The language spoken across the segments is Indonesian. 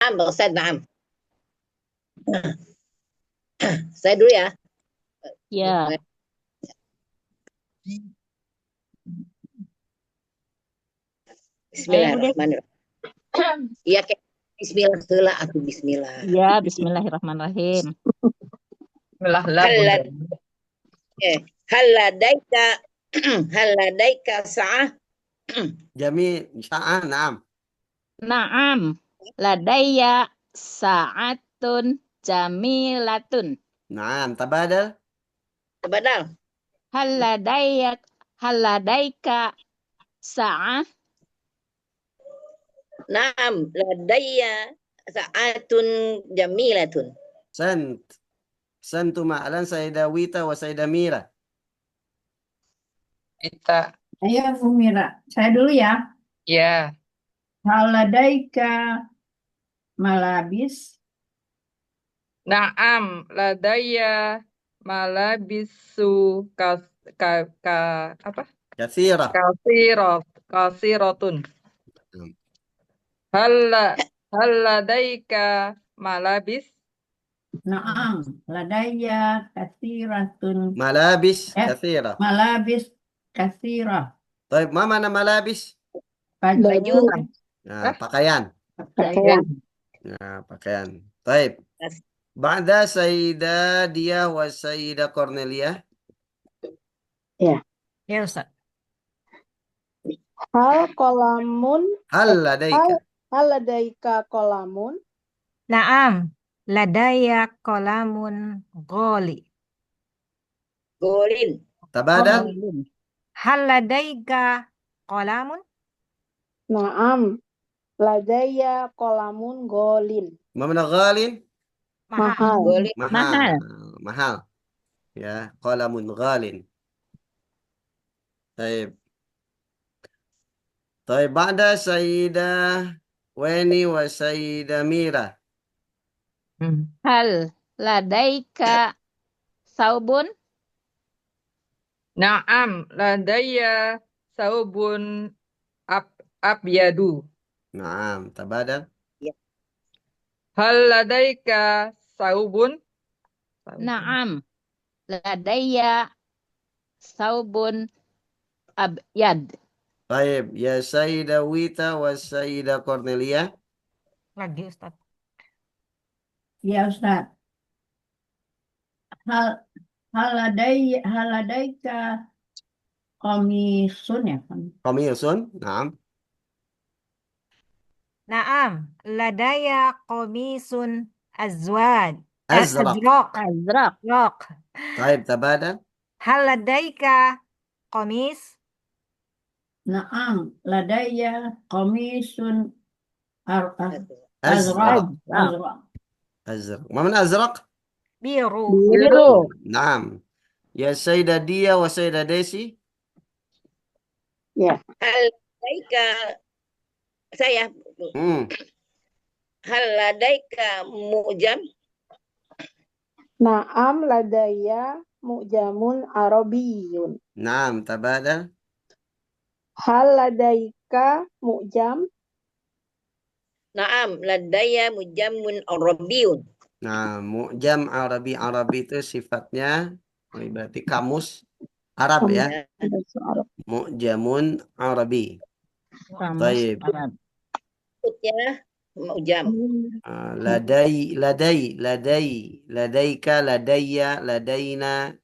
Naam, Ustaz, naam. Saya dulu ya. Ya. Bismillahirrahmanirrahim. Iya, bismillah heula atuh bismillah. Ya, bismillahirrahmanirrahim. Hal ladaika hal ladaika sa'ah. Jami sa'ah, naam. Naam, ladayya sa'atun jamilatun. Naam, tabadal. Badal. Hal ladaika sa'ah. Naam, ladayya sa'atun jamilatun. Santuma alan Sayyidah Wita wa Sayyidah Mira. Kita. Ayo, Bu Mira. Saya dulu ya. Ya. Haladaika malabis. Naam, ladaya malabisu apa? Katsira. Kasirotun. Hal ladaika malabis? Naam, ladaya kasiratun. Malabis katsira. Malabis kasirah. Baik, ma mana malabis? Baju. Nah, pakaian. Pakaian. Nah, pakaian. Baik. Ba'da Sayyidah Dia wa Sayyidah Cornelia. Ya. Ya, Ustaz. Hal kolamun Hal ladaika. hal ladaika kolamun. Naam, ladaya kolamun goli. Golin. Tabadal. Hal ladaika kolamun? Naam, ladaya kolamun golin. Ma mana ghalin? Mahal. Golin. Mahal. Ya, qalamun ghalin. Baik. Baik, ba'da Sayyidah Weni wa Sayyidah Mira. Hal ladaika saubun? Naam, ladaya saubun abyadu. Naam, tabadal. Hal ladaika saubun? Naam, ladayya saubun abyad. Baik, ya Sayyidah Wita wa Sayyidah Cornelia. Lagi, Ustaz. Ya, Ustaz. Haladaika komisun ya. Qamisun. Naam. Naam, ladaya komisun azwad. Azraq. Azraq. Baik, tabadal. Hal ladaika komis? Naam, ladaya komisun Azraq. azraq. Azraq. Ma mana azraq? Biru. Naam. Ya Sayyidah Dia wa Sayyidah Desi. Ya. Hal ladaika saya. Hal ladaika mu'jam. Naam, ladaya mu'jamun arabiyun. Naam, tabadal. Hal ladaika mu'jam. Naam, ladaya mujamun arabiyun. Nah, mu'jam Arabi itu sifatnya berarti kamus Arab ya. Mu'jamun Arabi. Baik. Maksudnya mu'jam. Ladaika, ladayya, ladaina.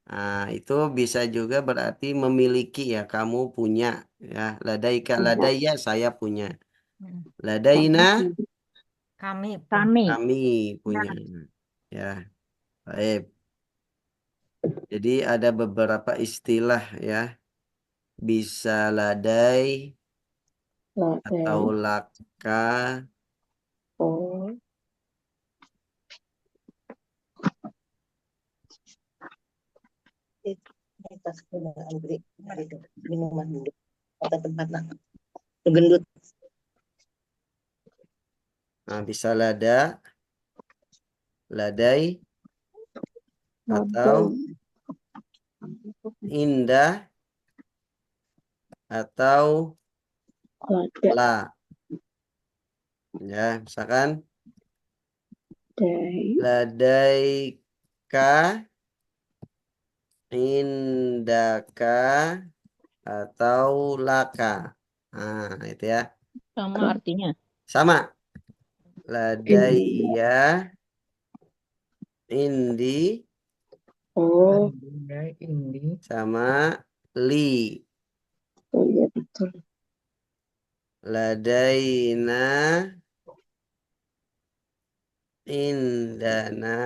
Nah, itu bisa juga berarti memiliki ya, kamu punya ya. Ladaika, ladayya, saya punya. Ladaina, Kami punya. Ya, baik. Jadi ada beberapa istilah ya. Bisa ladai atau laka. Oh. Minuman dulu. Atau tempat gendut. Nah, bisa ladai, atau indah, atau la. Ya, misalkan Dai. ladaika, indaka, atau laka. Nah, itu ya. Sama artinya. Sama. Ladaya, indi, Oh, Ini. sama li. oh iya betul. Ladaina, indana,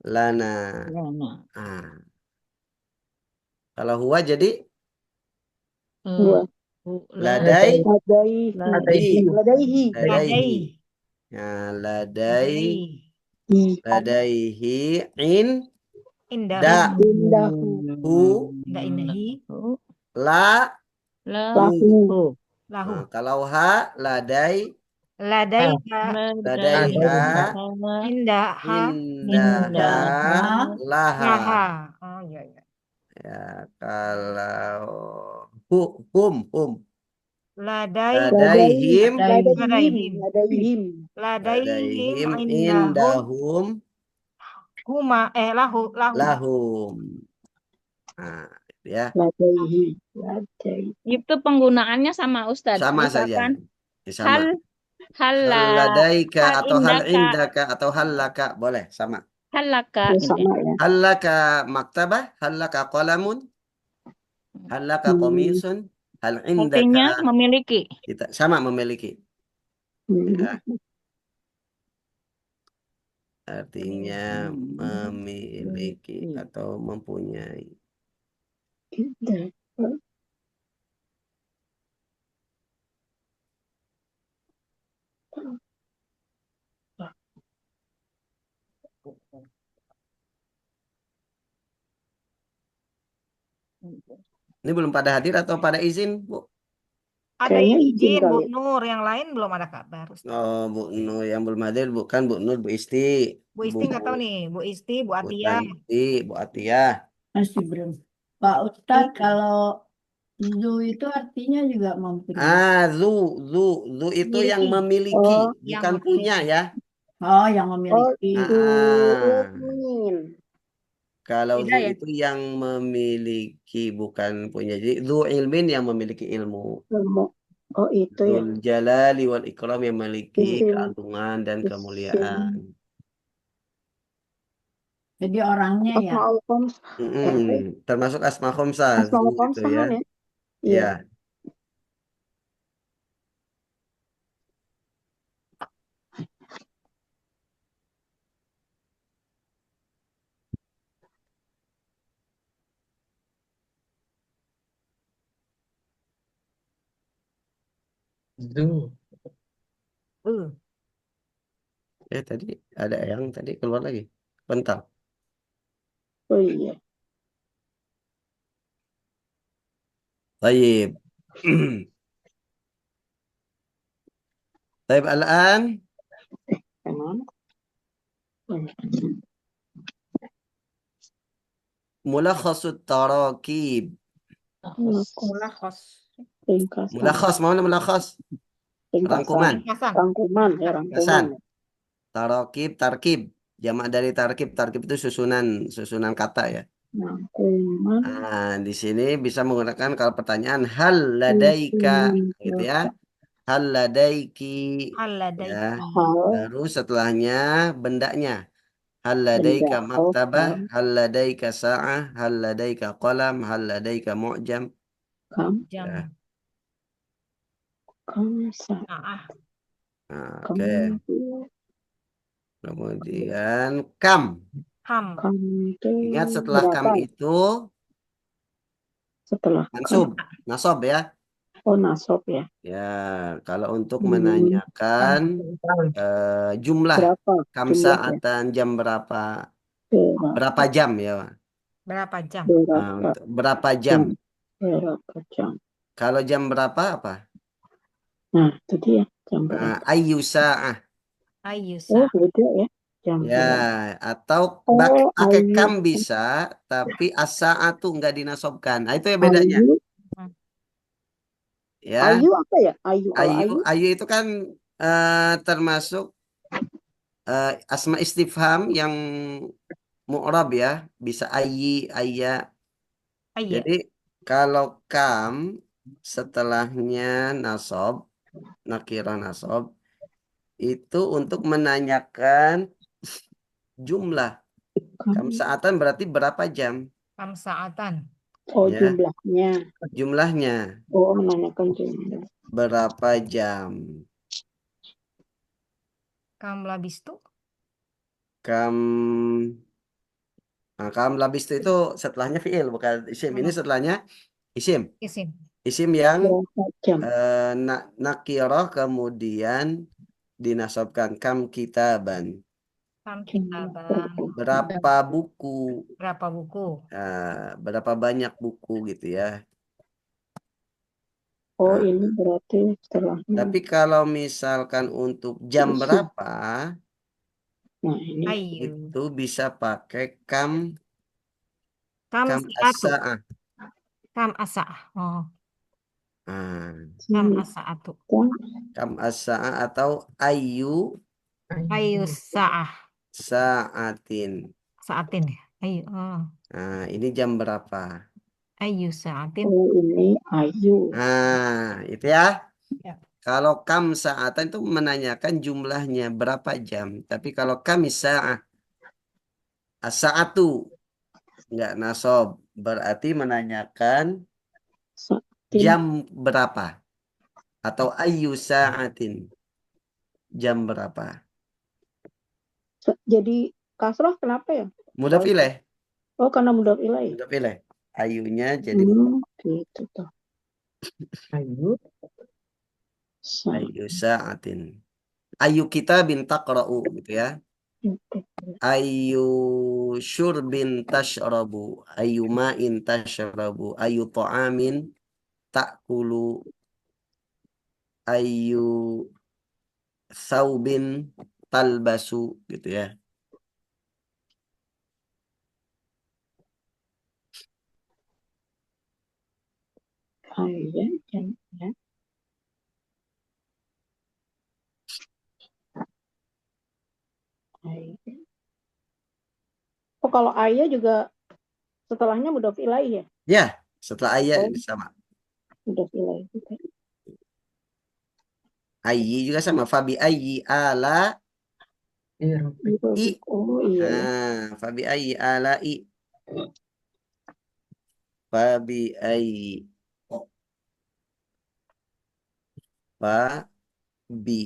lana. Lana. Ah. Kalau huwa jadi Huwa. ladai, Ladaihi. ladaihi. Ladaihi. Ladaihi. Ya, Ladai. ladaihi Indahu. Indahu. Indah indahi. la Lahu. Lahu. Nah, kalau ha ladai Ladaika. ladaiha Indaha. indaha laha. Laha. Oh iya iya. Ya, kalau hum Ladai. ladaihim Ladaihim. Ladaihim. Ladaihim indahum. indahum Lahu. lahum. Nah, ya Ladaihi. Ladaihi. Itu penggunaannya sama Ustadz. sama saja. Misalkan Ya, sama. hal Hal ladaika hal atau hal indaka, indaka atau hal laka boleh sama. hal laka Ya, gitu ya. sama ya. Hal laka maktabah, hal laka qalamun, hal laka qamisun, hal Artinya indaka memiliki. kita sama memiliki. Ya, artinya memiliki atau mempunyai. Indah. Ini belum pada hadir atau pada izin, Bu? Ada Kayaknya yang izin izin Bu kali. Nur, yang lain belum ada kabar. Ustaz. Oh, Bu Nur yang belum hadir bukan Bu Nur, Bu Isti. Bu Isti nggak tahu nih, Bu Isti, Bu Bu Atia. Tanti, Bu Atia. Masih belum. Pak Ustadz, kalau zu itu artinya juga mempunyai. Zu itu yang memiliki, Oh, bukan yang punya ya. Oh, yang Oh, memiliki. Zu'ilmin. Kalau Beda zu ya? itu yang memiliki, bukan punya. Jadi zu ilmin yang memiliki ilmu. Ilmu. Oh, itu ya. Dzul jalali wal ikram yang memiliki Isim. keagungan dan Isim. kemuliaan. Jadi orangnya ya. Asmaul Khams. Termasuk asma khamsah Asmaul zu Khams itu ya. ya. Iya. Iya. Zu. Tadi ada yang tadi keluar lagi. Bentar. Oh iya. Baik. Baik, الآن Emang. ملخص التراكيب. Mulakhos. Ringkasan. ملخص mana ملخص? Rangkuman. Ringkasan. Rangkuman ya, rangkuman. Tarakib, tarkib. Jamak dari tarkib. Tarkib itu susunan kata ya. Rangkuman. Nah, di sini bisa menggunakan kalau pertanyaan hal ladaika gitu ya. Hal ladaiki. Aladai. Ya. Hal. Baru setelahnya bendanya. Hal ladaika Benda. maktabah, hal ladaika sa'ah, hal ladaika qalam, hal ladaika mu'jam. Kam. Jam. Ya. Kamsa. Nah, Nah, Kam. oke. Kemudian kam. ham. Kam itu Ingat setelah kam berapa? itu Setelah mansub, nasob ya. Oh, nasob ya. Ya, kalau untuk menanyakan jumlah Berapa? kam Jumlahnya? saatan jam berapa? Berapa jam ya? Berapa jam? Untuk berapa jam? Berapa jam? Kalau jam berapa apa? Nah, itu dia jam berapa. Ayyu sa'ah. Ayu Oh, beda ya. Jam Ya, berapa. atau pakai kam bisa, tapi as-sa'ah tuh nggak dinasobkan. Nah, itu ya bedanya. Ayu. Ya. Ayu apa ya? Ayu. Kalau Ayu, ayu, ayu itu kan termasuk asma istifham yang mu'rab ya, bisa ayi, ayya. Ayya. Jadi kalau kam setelahnya nasab, nakirah nasab, itu untuk menanyakan jumlah. Kam saatan berarti berapa jam Kam saatan. oh ya, jumlahnya. jumlahnya Oh, menanyakan jumlah. berapa jam. Kam labistu. Kam kam labis itu setelahnya fiil bukan isim. Ini setelahnya isim. Isim. Isim yang Berapa jam? nakirah kemudian dinasabkan kam kitaban. Kam Jumlah kitaban. buku. Berapa buku? Berapa buku? Berapa banyak buku gitu ya. Oh, Nah, ini berarti setelahnya tapi kalau misalkan untuk jam isim. berapa, Nah, ini Ayu. itu bisa pakai kam Kam saatu. as-sa'ah. Kam asa'ah. Oh, Ah, kam Ini asa'atu. kam as-sa'ah atau ayu Ayu sa'ah. sa'atin. Saatin ya. Ayu. Oh. Nah, ini jam berapa? Ayu saatin. oh ini ayu. Nah, itu ya. Ya. Kalau kam sa'atan itu menanyakan jumlahnya berapa jam. Tapi kalau kami sa'ah, as-sa'atu nggak nasab, berarti menanyakan Sa'atin. jam berapa atau ayu sa'atin, jam berapa. Jadi kasroh kenapa ya? Mudhaf ilaih, Oh, karena mudhaf ilaih. mudhaf ilaih. Ayunya jadi mudhaf. Gitu toh. Ayu. Ayu sa'atin. Ayu kita binta taqra'u gitu ya. Ayu syurbin tashrabu, ayu ma'in tashrabu, ayu ta'amin ta'kulu, ayu saubin talbasu gitu ya. Ayah, ya. Ayah. Oh, kalau ayah juga setelahnya mudhaf ilaih ya? Ya, setelah ayat Oh. sama. Mudhaf ilaih juga. Ayyi juga sama. Fabi ayyi ala Iya. i. Oh iya ya. Fabi ayyi ala i. Fabi ayyi. Fabi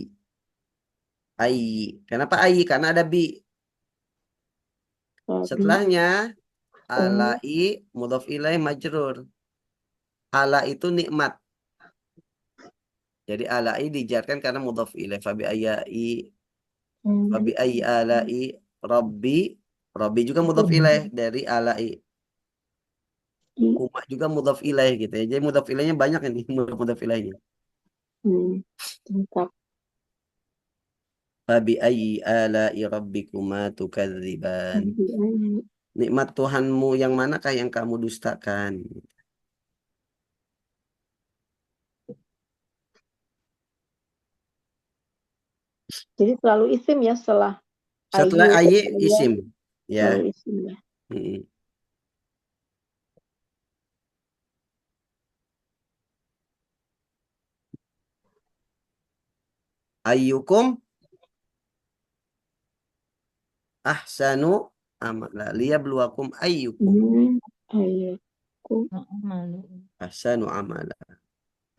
ayyi. Kenapa ayyi? Karena ada bi. Fabi. Setelahnya alai mudhaf ilaih majrur. Ala itu nikmat. Jadi alai dijarkan karena mudhaf ilaih. Fabi ayyi. Fabi ayyi alai rabbi. Rabbi juga mudhaf ilaih dari alai. Kuma juga mudhaf ilaih gitu ya. Jadi mudhaf ilaihnya banyak ini mudhaf ilaihnya. Lengkap. Fabi ayyi ala'i rabbikuma tukadziban. Nikmat Tuhanmu yang manakah yang kamu dustakan? Jadi selalu isim ya setelah Setelah ayu, ayyi isim. Ya. selalu isim ya. Ayyukum ahsanu amala liyabluwakum ayyukum Ayyukum ahsanu amala.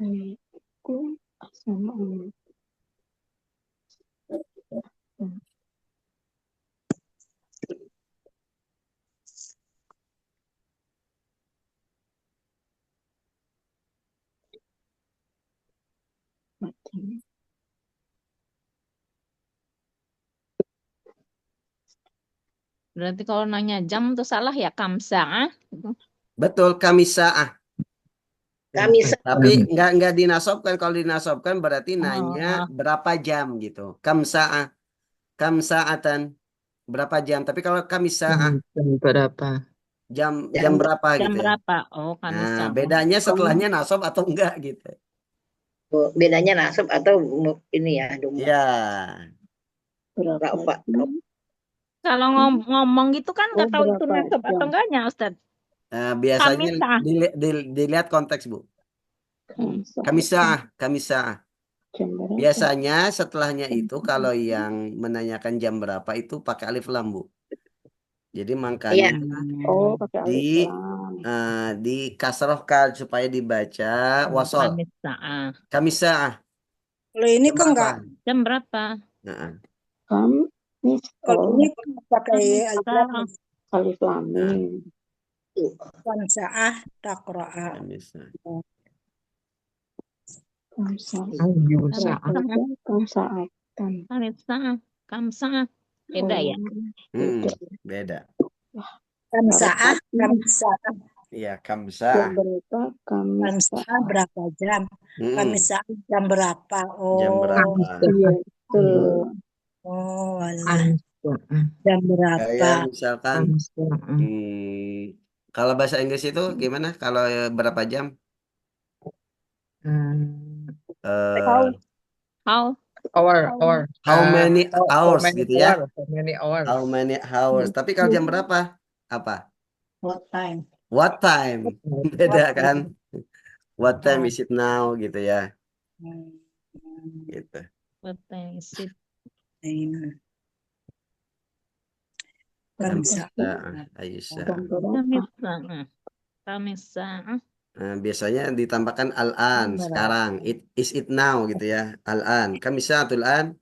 ayyukum ahsanu amala. Berarti kalau nanya jam tuh salah ya kamsa. Betul, kami sa'ah. Kami Tapi nggak dinasobkan. Kalau dinasobkan berarti nanya berapa jam gitu. Kam sa'ah. Kam sa'atan. Berapa jam. Tapi kalau kami sa'ah. Jam berapa? Jam berapa Jam gitu ya. berapa? Oh, kami Nah, sama. bedanya setelahnya nasab atau enggak gitu. Bedanya nasab atau ini ya, domba. Ya, Berapa Pak. jam? Kalau ngomong gitu kan nggak Oh, tahu itu berapa nasab atau jam? enggaknya, Ustaz. biasanya Kamisah. dilihat konteks, Bu. Kamsah. Kamisah. Jam berapa? Biasanya setelahnya itu kalau yang menanyakan jam berapa itu pakai alif lam, Bu. Jadi makanya Oh, pakai alif di lam. di kasrohkan supaya dibaca wasol. Kamisah. Kamisah. Kalau ini Jam kok enggak. berapa? Jam berapa? Nah, Kamis. Kalau Oh, ini kok pakai alif lam. alif lam. Kamsa'ah taqra'a. Kamisah. Kamsah. Ayu Berapa sa'ah. jam? Kamsaatan. Kamsah. Beda ya? Beda. Kamsa'ah. Iya, Jam kamsah. berapa? Kamsa'ah berapa jam? Kamsa'ah jam berapa? Jam Oh, berapa? Iya, betul. oh, alah. Kamsa'ah. Jam berapa? Kayak misalkan Kamsa'ah. kalau bahasa Inggris itu gimana? Kalau berapa jam? How? How many hours gitu ya? How many hours? How many hours? Tapi kalau jam berapa? Apa? What time? What time? Beda kan? What time is it now gitu ya? Gitu. What time is it? Kamsa'ah, Aisyah. Jam berapa? Kamisah. Biasanya ditambahkan al-an sekarang. Is it now gitu ya. Al-an. Kamisatul an.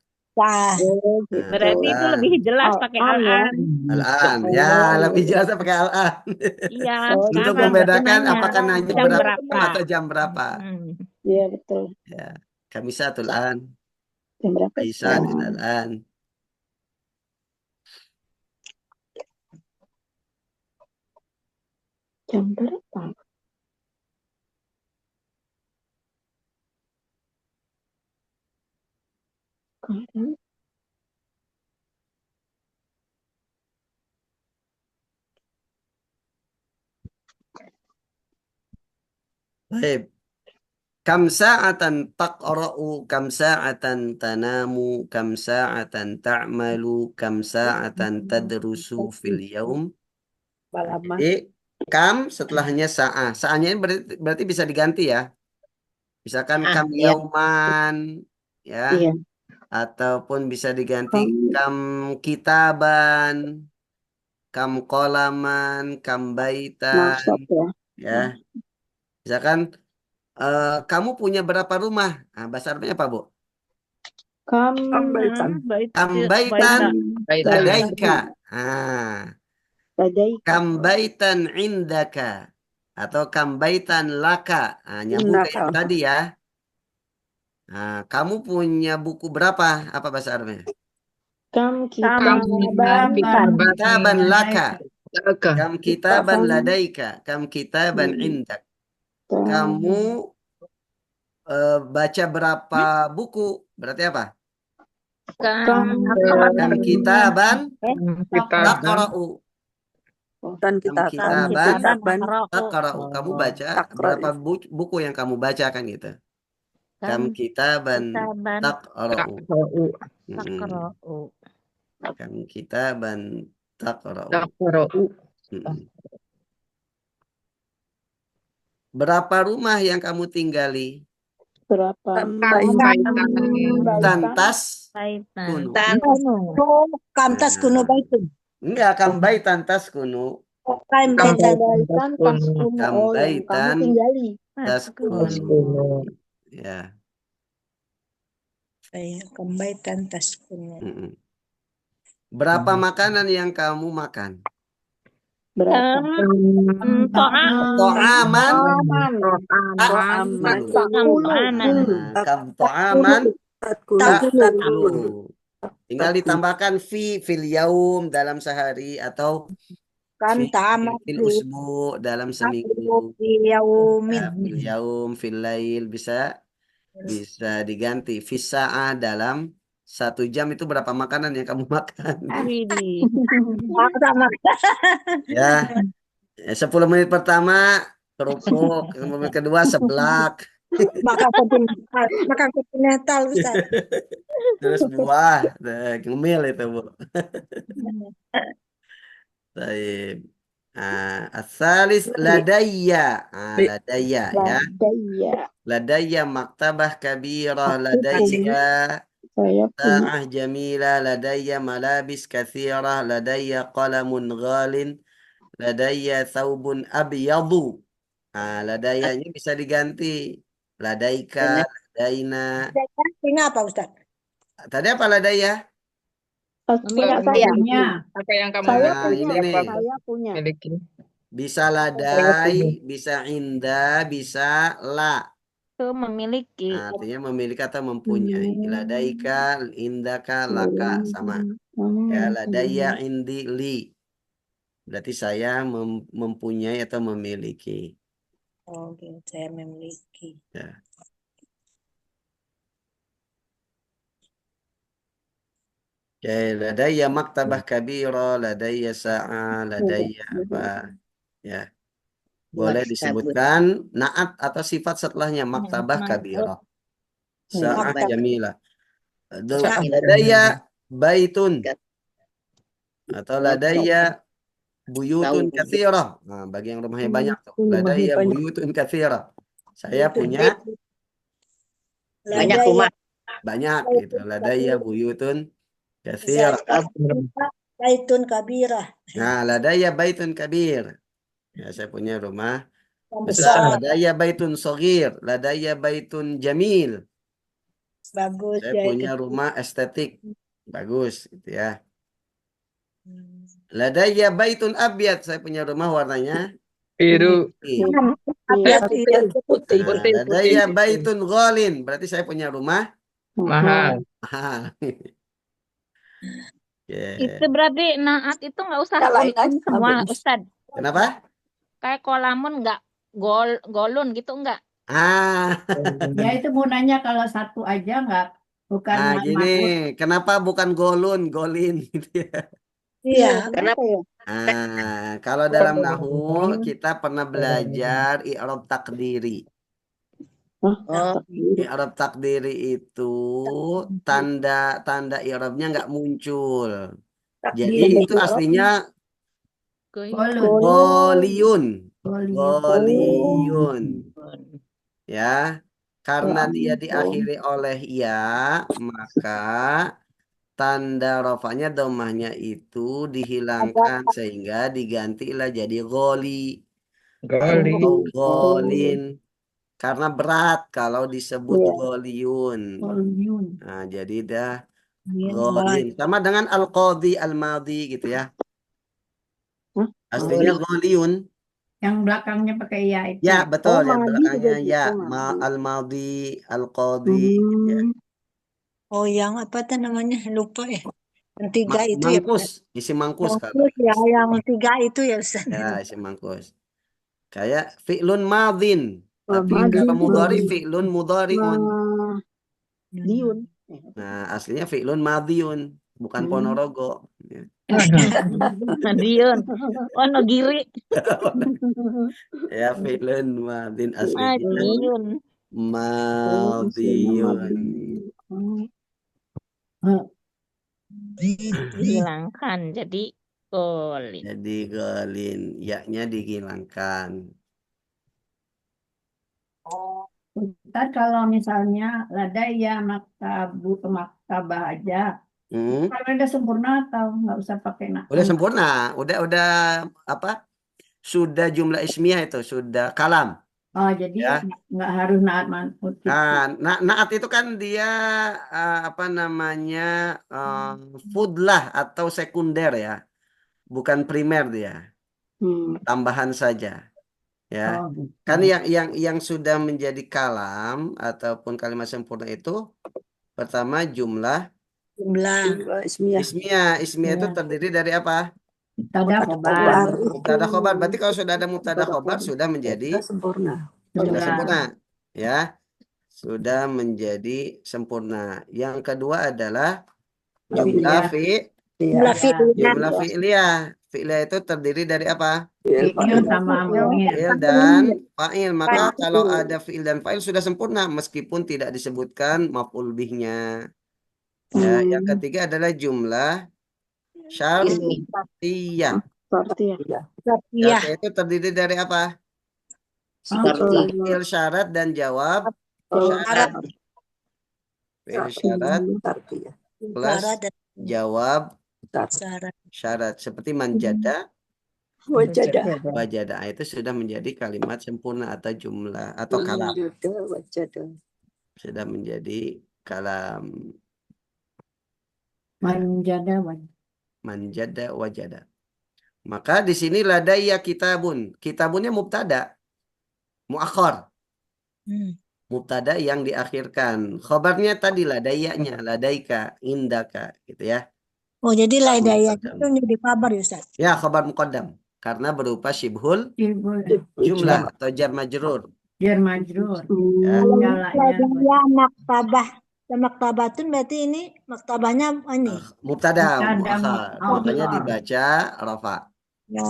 Berarti itu lebih jelas pakai al-an. Al-an. Ya, lebih jelas pakai al-an. Iya, Untuk sekarang membedakan nanya apakah nanya jam berapa berapa. atau jam berapa. Iya, betul. Ya. Kamisatul an. Jam berapa Aisyah sekarang? al-an. Jam berapa? Sekarang. Baik. Kam sa'atan taqra'u, kam sa'atan tanamu, kam sa'atan ta'malu, kam sa'atan tadrusu fil yaum. Jadi kam setelahnya sa'ah. Sa'ahnya ini berarti bisa diganti ya. Misalkan kam yauman ya. Iya. Ataupun bisa diganti kam kitaban, kam qalaman, kam baitan. Maksud Ya. Misalkan kamu punya berapa rumah? Nah, bahasa Arabnya apa, Bu? Kambaitan. Kambaitan ladaika. Kambaitan indaka. Atau kambaitan laka. Nyambung ke yang tadi ya. Nah, kamu punya buku berapa? Apa bahasa Arabnya? Kitaban laka. Kam kitaban ladaika. Kam kitaban indak. Kamu baca berapa buku? Berarti apa? Kam kitaban taqra'u. Kam kitaban taqra'u. Kamu baca berapa buku yang kamu baca kan gitu. Kam kitaban taqra'u. Kam kitaban taqra'u. Berapa rumah yang kamu tinggali? Berapa? Tantas kuno. Kamtas kuno baitun. Enggak, kambai tantas kuno. Kambaitan tas kuno. Oh, yang kamu Kambaitan tinggali. tas kuno. Ya. Kambaitan tas kuno. Berapa makanan yang kamu makan? Berapa? To'aman. Kam to'aman. Tinggal ditambahkan fil yaum dalam sehari atau fil usbu dalam seminggu. Fil yaum, fil lail bisa diganti. Fis sa'ah dalam 1 jam itu berapa makanan yang kamu makan? Ya, 10 menit pertama kerupuk, 10 menit kedua seblak, Makan kontinental, Ustaz. Terus buah, ngemil itu Bu. Baik. Asalis ladayya. Ladayya ya. Ladayya. Ladayya maktabah kabirah, ladayya Saya punya. sa'ah jamilah, ladayya malabis kathirah, ladayya qalamun ghalin, ladayya thawbun abyadu. Ladayanya bisa diganti. Ladaika, ladaina. Ini apa, Ustaz? Tadi apa ladayya? Punya Memiliki. saya. Iya. Apa yang kamu Saya Nah, punya. ini nih. Saya punya. miliki? Bisa ladai, bisa inda, bisa la. Itu memiliki. Artinya memiliki atau mempunyai. Ladaika, indaka, laka, sama. Ya, ladaya, indi, li. Berarti saya mempunyai atau memiliki. Oh, gitu. Saya memiliki. Ya. Oke, ladaya maktabah kabira, ladaya sa'a, ladaya apa. Ya. Boleh disebutkan naat atau sifat setelahnya maktabah kabira. Sa'ah jamilah. Ladaya baitun atau ladaya buyutun katsirah. Nah, bagi yang rumahnya banyak tuh. Ladaya buyutun katsirah. Saya punya Banyak rumah. banyak gitu. Ladaya buyutun katsirah. Baitun kabirah. Nah, ladaya baitun kabir. Ya, saya punya rumah Yang besar. besar. Ladaya baitun shaghir, ladaya baitun jamil. Bagus Saya ya punya itu. rumah estetik. Bagus gitu ya. Ladaya baitun abyad, saya punya rumah warnanya Biru. putih. Iya, iya. Putih. Nah, ladaya baitun ghalin, berarti saya punya rumah Mahal. mahal. Itu berarti naat itu nggak usah Nyalain aja semua, lampunya. Ustad. Kenapa? Kayak kolamun nggak golun gitu nggak? Ya itu mau nanya kalau satu aja nggak, bukan Gini, kenapa bukan golun, golin gitu ya? Iya. Kenapa ya? Kalau dalam nahwu kita pernah belajar i'rab takdiri. Oh, I'rab takdiri itu tanda i'rabnya nggak muncul. Jadi itu aslinya goliyun. Goliyun. Ya. Karena dia diakhiri oleh ya, maka tanda rofanya domahnya itu dihilangkan sehingga digantilah jadi goli atau golin. Karena berat kalau disebut goliyun. Nah, jadi dah golin. Sama dengan al-qadhi, al-madhi gitu ya. Aslinya goliyun. Yang belakangnya pakai ya itu. Ya, betul. Yang madhi belakangnya juga ya. gitu, madhi. Al-madhi, al-qadhi. Gitu ya. Oh, yang apa tuh namanya? Lupa ya. Yang tiga itu ya. Mangkus. Isi mangkus. Mangkus ya, yang tiga itu ya, Ustaz. Ya, isi mangkus. Kayak fi'lun madhin. Tapi Madhi kalau itu mudhari fi'lun mudhari'un. Diun. Nah, aslinya fi'lun madhiun, bukan Ponorogo. Ya. Madiun. Oh, Nogiri. Ya, fi'lun madhin aslinya Madiun. madhiun. Hilangkan jadi golin. Jadi golin, yaknya dihilangkan. Ntar kalau misalnya ladaya maktabah aja, kalau udah sempurna atau nggak usah pakai nak? Udah sempurna, udah apa? Sudah jumlah ismiyah itu, sudah kalam. Oh, jadi nggak harus naat manut. Naat itu kan dia apa namanya fudlah atau sekunder ya, bukan primer dia, tambahan saja. Ya, kan yang sudah menjadi kalam ataupun kalimat sempurna itu pertama jumlah ismiyah itu terdiri dari apa? Mubtada khobar. Berarti kalau sudah ada mubtada khobar sudah menjadi Sempurna. sudah sempurna, ya, sudah menjadi sempurna. Yang kedua adalah jumlah fi'liyah. Fi'iliyah itu terdiri dari apa? Fi'il sama mudhari. Fi'il dan fa'il. Maka kalau ada fi'il dan fa'il sudah sempurna meskipun tidak disebutkan maf'ul bihnya. Ya, yang ketiga adalah jumlah syartiyah. Syartiyah. Iya. Syartiyah itu terdiri dari apa? Seperti Fi'il syarat dan jawab syarat. Fi'il syarat plus Syarat dan jawab syarat. syarat. Seperti manjada, Wajada. wajada. Itu sudah menjadi kalimat sempurna atau jumlah atau kalam. Sudah menjadi kalam. Manjada wajada. Maka di sini ladaiya kitabun. Kitabunnya mubtada. Muakhar. Mubtada yang diakhirkan. Khabarnya tadi ladayanya, ladaika, indaka, gitu ya. Oh, jadi ladaiya itu jadi kabar ya, Ustaz? Ya, khabar muqaddam. Karena berupa syibhul jumlah atau jar majrur. Jar majrur. Ya. Ladaiya maktabah. Maktabatun berarti ini maktabahnya ini. Mubtada Mubtada muakhar. muakhar. Makanya dibaca rafa. Ya.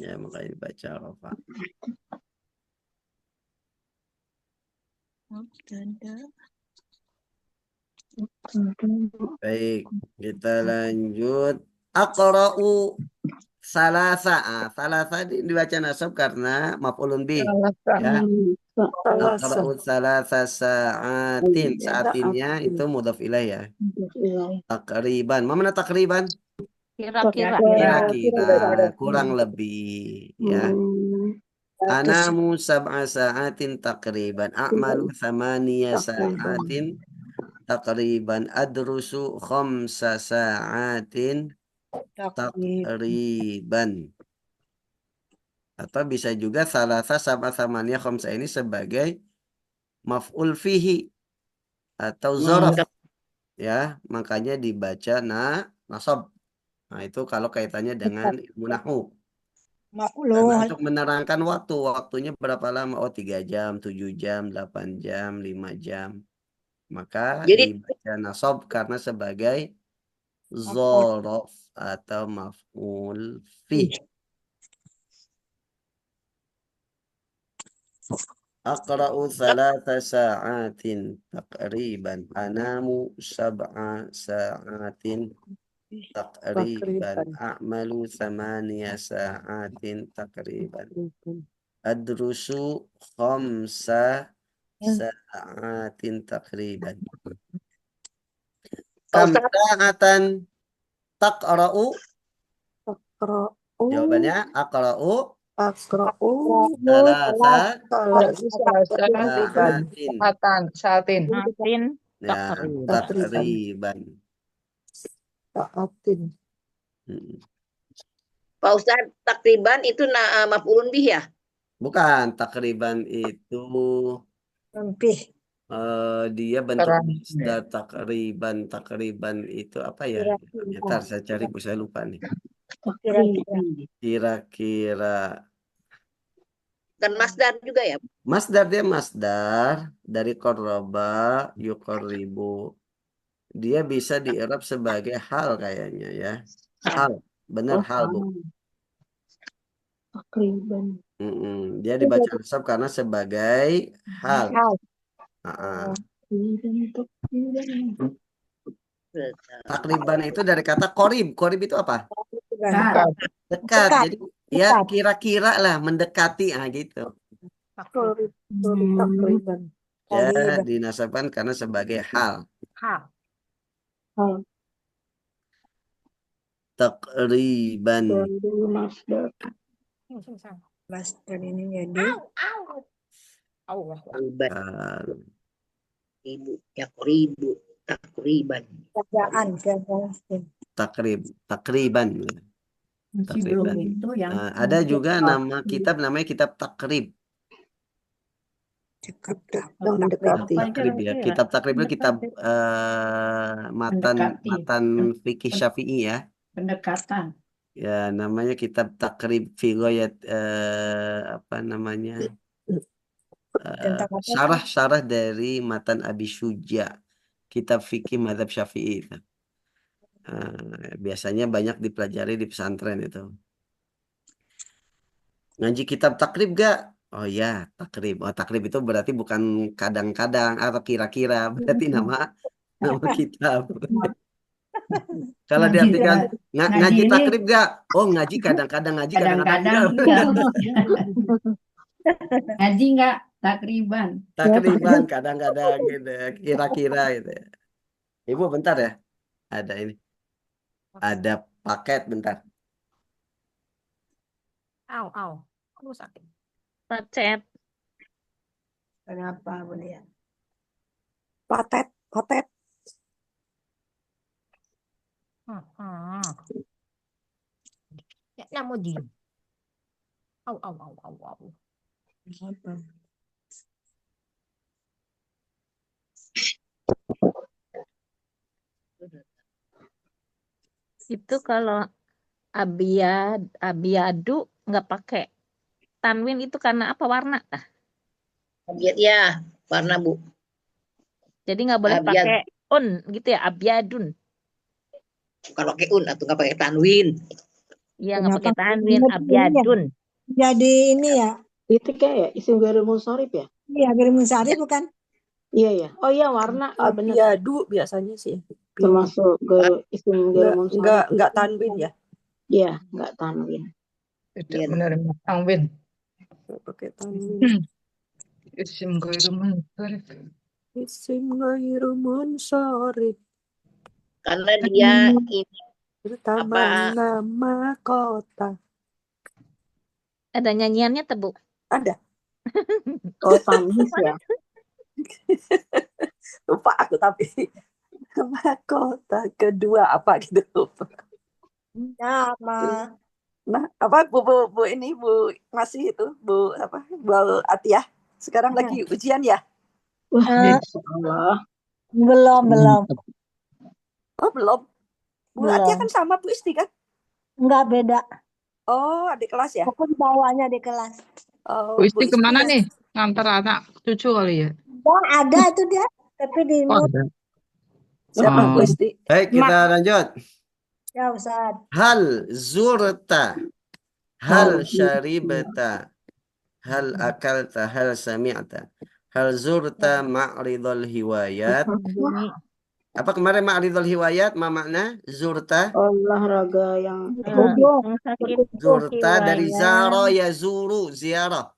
Ya, makanya dibaca rafa. Baik, kita lanjut. Aqra'u salasa. Salasa dibaca nasab karena maf'ulun bih. Ya. Aqra'u salasa sa'atin. Sa'atinnya itu mudhaf ilaih ya. Takriban. Mana takriban? Kira-kira. Kira-kira, kurang lebih. Ya. Anamu sab'a sa'atin takriban. A'malu thamaniya sa'atin takriban. Adrusu khamsa sa'atin takriban. Atau bisa juga salasa sab'a thamaniya khamsa ini sebagai maf'ul fihi atau zaraf. Ya, makanya dibaca nasab. Nah, itu kalau kaitannya dengan ilmu nahwu. Karena untuk menerangkan waktu, waktunya berapa lama? Oh, 3 jam, 7 jam, 8 jam, 5 jam. Maka Jadi- dibaca nasab karena sebagai dzaraf atau maf'ul fi. Aqra'u thalatha sa'atin takriban. Anamu sab'a sa'atin takriban. A'malu thamaniya sa'atin takriban. Adrusu khamsa sa'atin takriban. Kam sa'atan taqra'u? Jawabannya aqra'u thalatha sa'atin. Sa'atin Ya, takriban. Pak Ustadz, takriban itu maf'ulun bih ya? Bukan, takriban itu dia bentuk masdar takriban. Takriban itu apa ya? Ntar saya cari, saya lupa nih. Kira-kira. Kan masdar juga ya? Masdar, dia masdar dari qarraba yuqarribu. Dia bisa di-i'rab sebagai hal kayaknya ya. Hal, benar hal, Bu. Takriban. Dia dibaca nasab karena sebagai hal. Takriban itu dari kata qorib. Qorib itu apa? Dekat. Jadi ya kira-kira lah, mendekati gitu. Takriban. Ya, dinasabkan karena sebagai hal. Takriban. Masdar ini jadi Ibu, ya ribu, takriban. kerjaan. Takriban. Masih belum itu yang Ada juga nama kitab namanya kitab takrib. Takrib ya. Kitab takrib itu kitab matan fikih Syafi'i ya. pendekatan. Ya, namanya kitab takrib fi ghayat apa namanya? Syarah dari matan Abi Syuja, kitab fikih mazhab Syafi'i itu. Biasanya banyak dipelajari di pesantren itu. Ngaji kitab takrib gak? Oh ya, takrib. Oh, takrib itu berarti bukan kadang-kadang atau kira-kira, berarti nama kitab. Kalau Ngaji diartikan ngaji ngaji ini takrib gak? Oh, ngaji kadang-kadang, ngaji kadang-kadang kadang-kadang enggak. ngaji nggak takriban. Takriban kadang-kadang gitu, kira-kira gitu. Ibu bentar ya. Ada ini. Ada paket bentar. Au. Aduh sakit. Pacet. Kenapa boleh ya? Patet. Ya, nak mau diem. Au. Kenapa? Itu kalau abiadu nggak pakai tanwin itu karena apa, warna? Abiad ya, warna Bu. Jadi nggak boleh Abiad. pakai un gitu ya, abiadun. Bukan pakai un atau nggak pakai tanwin. Iya, nggak pakai Kenapa tanwin, ini ya? abiadun. Jadi ini ya. Itu kayak ya, isim ghairil munsharif ya? Iya, gerimun sari bukan? Iya ya. Oh iya, warna. Iya benar. Abiadu biasanya sih. Termasuk isim ghairil munsharif. Enggak tanwin ya. Iya, nggak tanwin. Tidak menerima tanwin. Enggak pakai tanwin. Isim ghairu munsharif. Isim ghairu munsharif. Karena dia ini Pertama nama kota. Ada nyanyiannya tuh, Bu? Ada. Oh, tamis ya. Lupa aku tapi. Nama kota kedua apa gitu lupa. Nama. Nah, apa Bu ini Bu masih itu Bu apa Bu Atiyah sekarang lagi ujian ya? Insya Allah. Belum. Oh belum. Bu Atiyah kan sama Bu Isti kan? Enggak beda. Oh adik kelas ya? Aku bawanya di kelas. Oh, Bu Isti kemana ya. nih? Ngantar anak cucu kali ya? Oh, ada itu dia, tapi di Oh, mute. ada. Siapa Oh. Bu Isti? Baik, kita lanjut. Ya Ustaz. Hal zurta. Hal syaribta. Hal akalta. Hal sami'ta. Hal zurta ma'ridul hiwayat. Apa kemarin ma'ridul hiwayat? Ma makna? Zurta. Olahraga yang Sakit. Zurta dari Hiwayat. zaro ya zuru. Ziarah.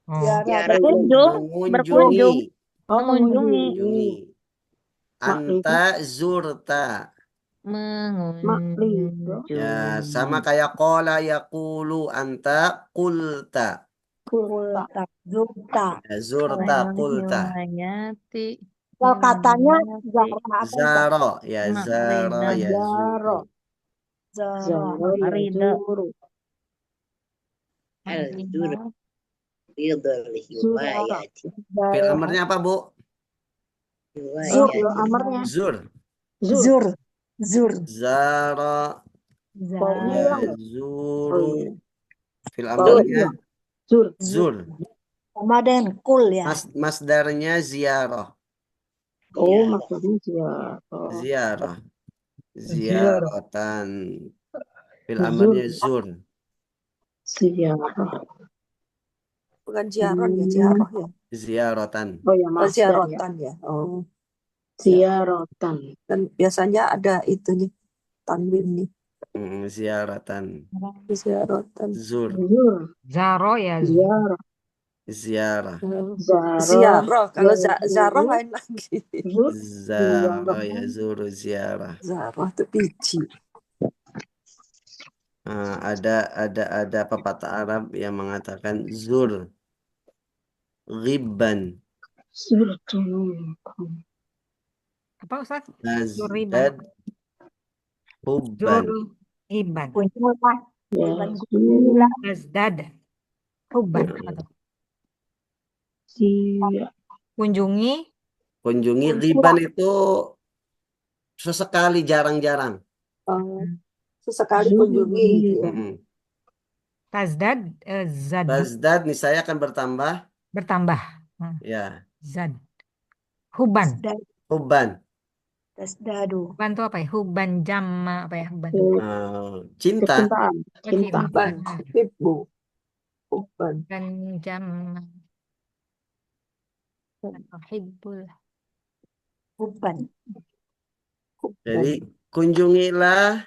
Ziarah. Berkunjung. Mengunjungi. Mengunjungi. Anta zurta. Mengunjungi. Ya, sama kayak qala yaqulu anta qulta. Zurta. Ya, zurta qulta. Hiwayati. Kalau katanya Zaro, ya zaro ya zuru. Zoro. Al-zur. Ridul hiwayati. Fil amarnya apa, Bu? Hiwayati. Amarnya. Zur. Zur. Zara Pokoknya ya zuru. Fil amarnya zur. Sama dengan kul ya. Masdarnya ziarah. Oh, maksudnya siapa? Ziarah. Ziaratan. Fil amarnya zur. Ziarah. Bukan ziaron ya, ziarah ya. Ziaratan. Oh ya, Oh, masdar ya. ziaratan ya. Oh. Ziaratan. Dan biasanya ada itunya tanwin nih. Ziaratan. Ziaratan. Zur. Zaro ya. Ziarah. Ziarah. Ziarah. Kalau zarah lain lagi. Zara ya zuru ziarah. Zarah itu biji. Ada pepatah Arab yang mengatakan zur ghibban Apa Ustaz? tazdad hubban. Iban. Ya. Tazdad. Hubban. Kunjungi. Kunjungi ghibban itu sesekali, jarang-jarang. Sesekali kunjungi. Tazdad. Zad. Tazdad nih saya akan bertambah. Bertambah. Ya. Zad. Hubban. Hubban. Tasdadu. Hubban tuh apa ya? Hubban jam apa ya? Hubban. Cinta. Kecintaan. Oh, Cinta. cinta. Hibbu. Hubban. Dan jam atau hibbul. Hubban. Jadi kunjungilah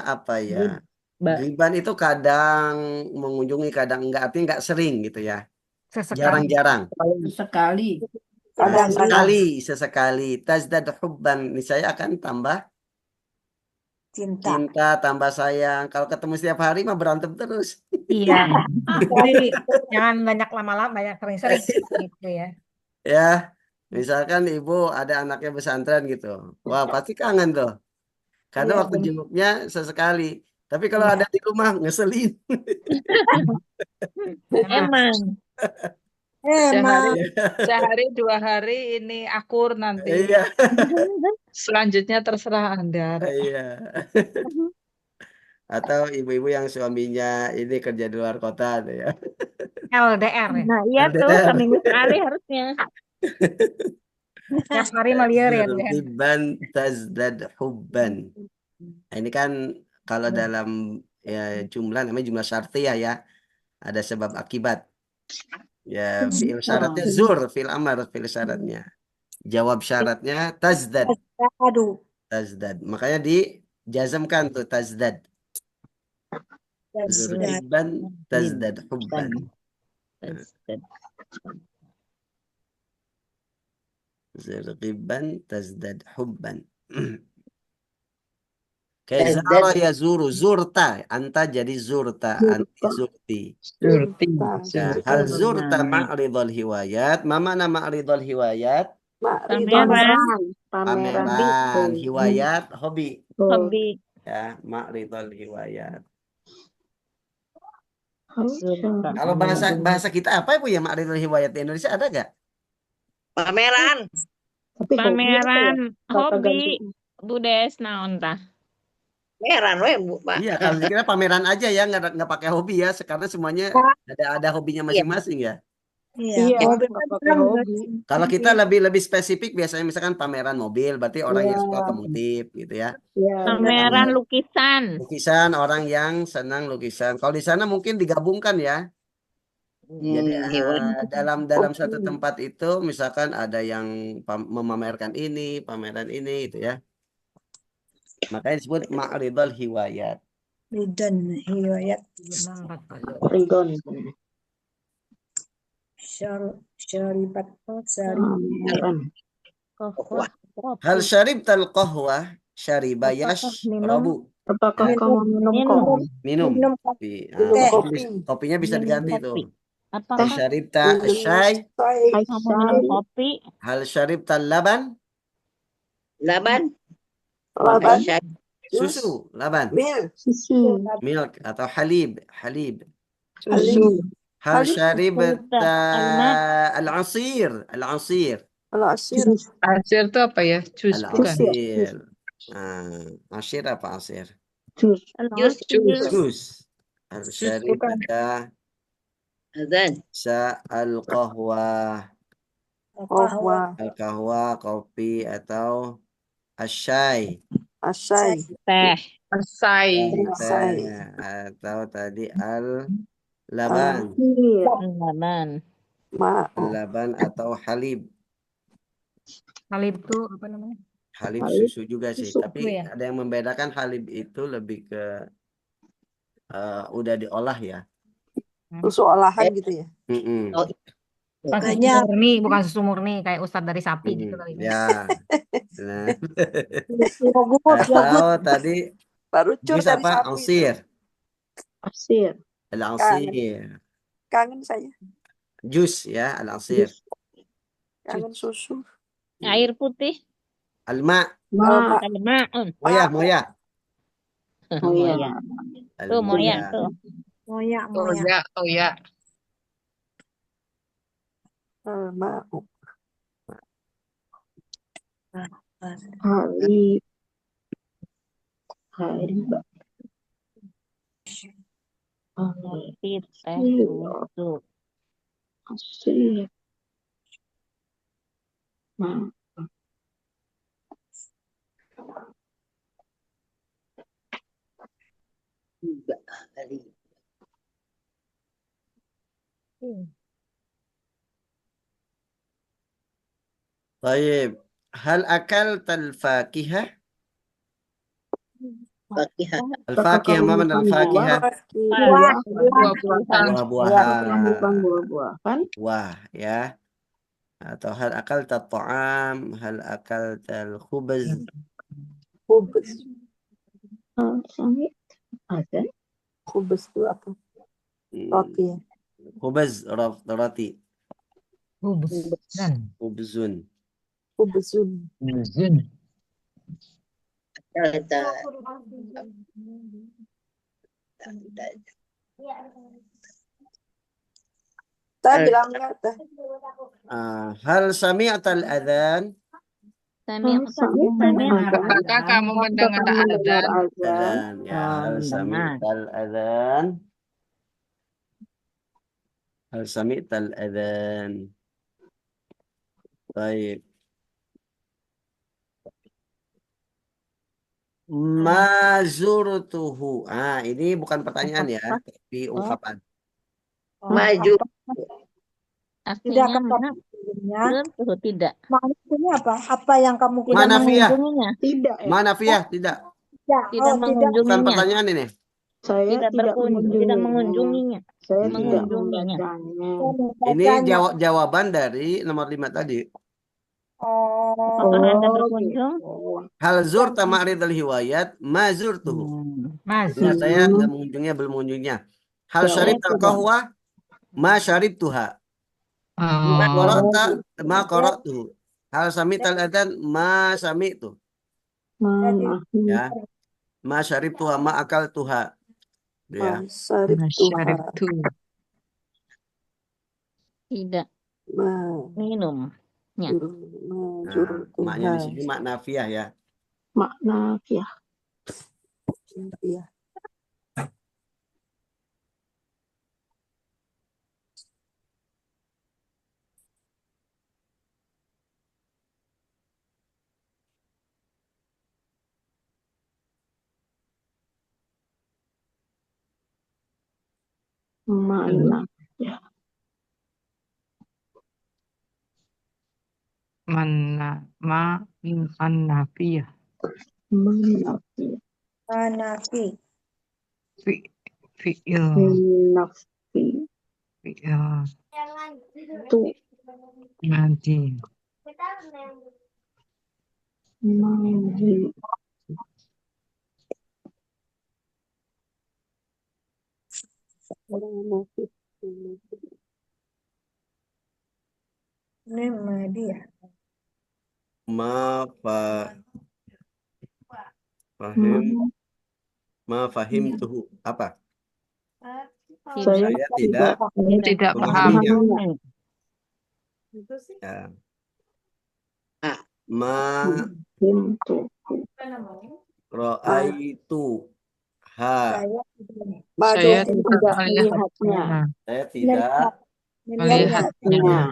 apa ya? Ghiban itu kadang mengunjungi, kadang enggak, artinya enggak sering gitu ya. Sesekali. Jarang-jarang. Sekali. Sesekali. Tazdad hubban. Ini saya akan tambah Cinta. cinta, tambah sayang. Kalau ketemu setiap hari mah berantem terus. Iya. Jadi jangan banyak lama-lama, banyak sering-sering gitu ya. Ya, misalkan ibu ada anaknya pesantren gitu. Wah, pasti kangen tuh. Karena Iya, waktu benar. jenguknya sesekali. Tapi kalau Iya. ada di rumah ngeselin. Emang. Emang. Sehari 2 hari ini akur nanti. Iya, Selanjutnya terserah Anda. iya. Atau ibu-ibu yang suaminya ini kerja di luar kota tuh ya. LDR ya. Nah, iya tuh, LDR. seminggu sekali harusnya. Tiap hari meliar ya tuh ya. Zurqiban tazdad hubban. Nah, ini kan kalau dalam ya jumlah namanya jumlah syartiyah ya. Ada sebab akibat. Ya, fi'il syaratnya fi'il amar, fi'il syaratnya. Jawab syaratnya tazdad. Tasdadu. Tazdad. Makanya dijazamkan tuh tazdad. Zurqiban tazdad hubban. Zurqiban tazdad hubban. Kayak zara ya zuru, zurta, anta jadi zurta, anti zurti. Surti. Ya, hal zurta ma'ridul hiwayat, mama nama ma'ridul hiwayat, Pameran. pameran, hiwayat, hobi. Hobi. Ya, ma'ridul hiwayat. Surta. Kalau bahasa kita apa Bu ya ma'ridul hiwayat di Indonesia ada gak? Pameran. Tapi Pameran Kata hobi. ganti. Budes naon tah. Pameran we Bu, Pak. Iya, kalau kita pameran aja ya, nggak pakai hobi ya, karena semuanya ada hobinya masing-masing ya. Iya. Iya, Hobi nggak kan pakai hobi. Kalau kita lebih spesifik biasanya misalkan pameran mobil, berarti orang yang suka otomotif gitu ya. Iya, Pameran lukisan. Lukisan, orang yang senang lukisan. Kalau di sana mungkin digabungkan ya. Jadi dalam satu tempat itu misalkan ada yang memamerkan ini, pameran ini gitu ya. Makanya disebut ma'ridul hiwayat. Ridon hiwayat. Ridon. Syaribat Pameran. Hal syaribtal qahwah syariba yashrabu. Apakah kamu minum kopi? Minum. Kopi. Kopinya bisa diganti tuh. Hal Apakah syaribta syai. kamu minum kopi? Hal syaribtal laban. Laban. Susu, laban. Susu. Milk atau halib. Susu. Hal syaribta al-asir. Asir itu apa ya? Jus bukan? Al-asir. Asir apa asir? Jus. Jus. Hal syaribta Azan. al-qahwah. Al-qahwah, kopi atau asyai. Teh. Asai. Atau tadi al-laban. Laban atau halib. Halib tuh apa namanya? Halib susu juga sih. Susu. Tapi Ya. ada yang membedakan halib itu lebih ke udah diolah ya. Susu olahan gitu ya. Bukan susu murni, bukan susu murni kayak ustadz dari sapi gitu kali. Ya. Nah. Atau tadi Baru cur jus dari apa? sapi. Ausir. Asir. Al-ausir. Kangen saya. Jus ya, al-ausir. Kangen susu. Air putih. Al-ma. Al-ma'un. Moya. Oh iya. Tuh moya tuh. Moya. Oh ya. Ma'u. Hari. Kopi, teh, susu. Asir. Ma. Juga kali. Baik. Hal akaltal fakihah? Fakihah. Al-fakihah, ma mana al-fakihah? Buah. Buah-buahan. Buah-buahan. Bukan buah-buahan. Buah, ya. Atau hal akaltal ta'am, hal akaltal khubaz. Khubus. Sami ada. Khubus itu apa? Roti ya. Khubaz, roti. Hubsan. Khubzun. Khubusun. Kita Saya bilang enggak teh. Hal sami'atal adhan? Apakah kamu mendengar azan? Adhan, ya. Hal sami'atal adhan? Hal sami'atal adhan? Baik. Ma zurtuhu. Ini bukan pertanyaan ya, tapi ungkapan. maju. Tidak Artinya ketemu mana? ujungnya. Betul, tidak. Maksudnya apa? Apa yang kamu Tidak Manafiyah. mengunjunginya. Tidak ya. Manafiyah, tidak. tidak? Tidak Oh, tidak. Bukan mengunjunginya. pertanyaan ini. Saya Tidak tidak tidak mengunjunginya. mengunjunginya. Saya tidak Mengunjunginya. membacanya. Ini Membacanya. jawaban dari nomor 5 tadi. Oh, Apakah Anda Oh, berkunjung? gitu. Hal zurta ma'ridul hiwayat, ma zurtuhu. Masuk. Ya, saya nggak mengunjunginya, belum mengunjunginya. Hal Jawab syarib tidak. qahwah, ma syaribtuha. Ma Oh, qara'ta, ma qara'tuhu. Hal sami'tal adhan, ma sami'tu. Mana? Ya, ma syaribtuha, ma akaltuha. Ya. Masarib Tuhan. Masyaribtu. Tidak minum. Majur Maknya di Tuhan. sini mak nafiah ya. Makna ya. Iya. Mana? An-nafiyah. Mana? Hanafi. Fi'il. Nafi. Fi'il. Tu. Nanti. Maju. Ini dia. Ma fahim tuhu. Apa? Saya Saya tidak Tidak paham. memahaminya. Ya. Ma Pintu. ra'aitu ha. Saya Tidak tidak melihatnya. Saya tidak melihatnya.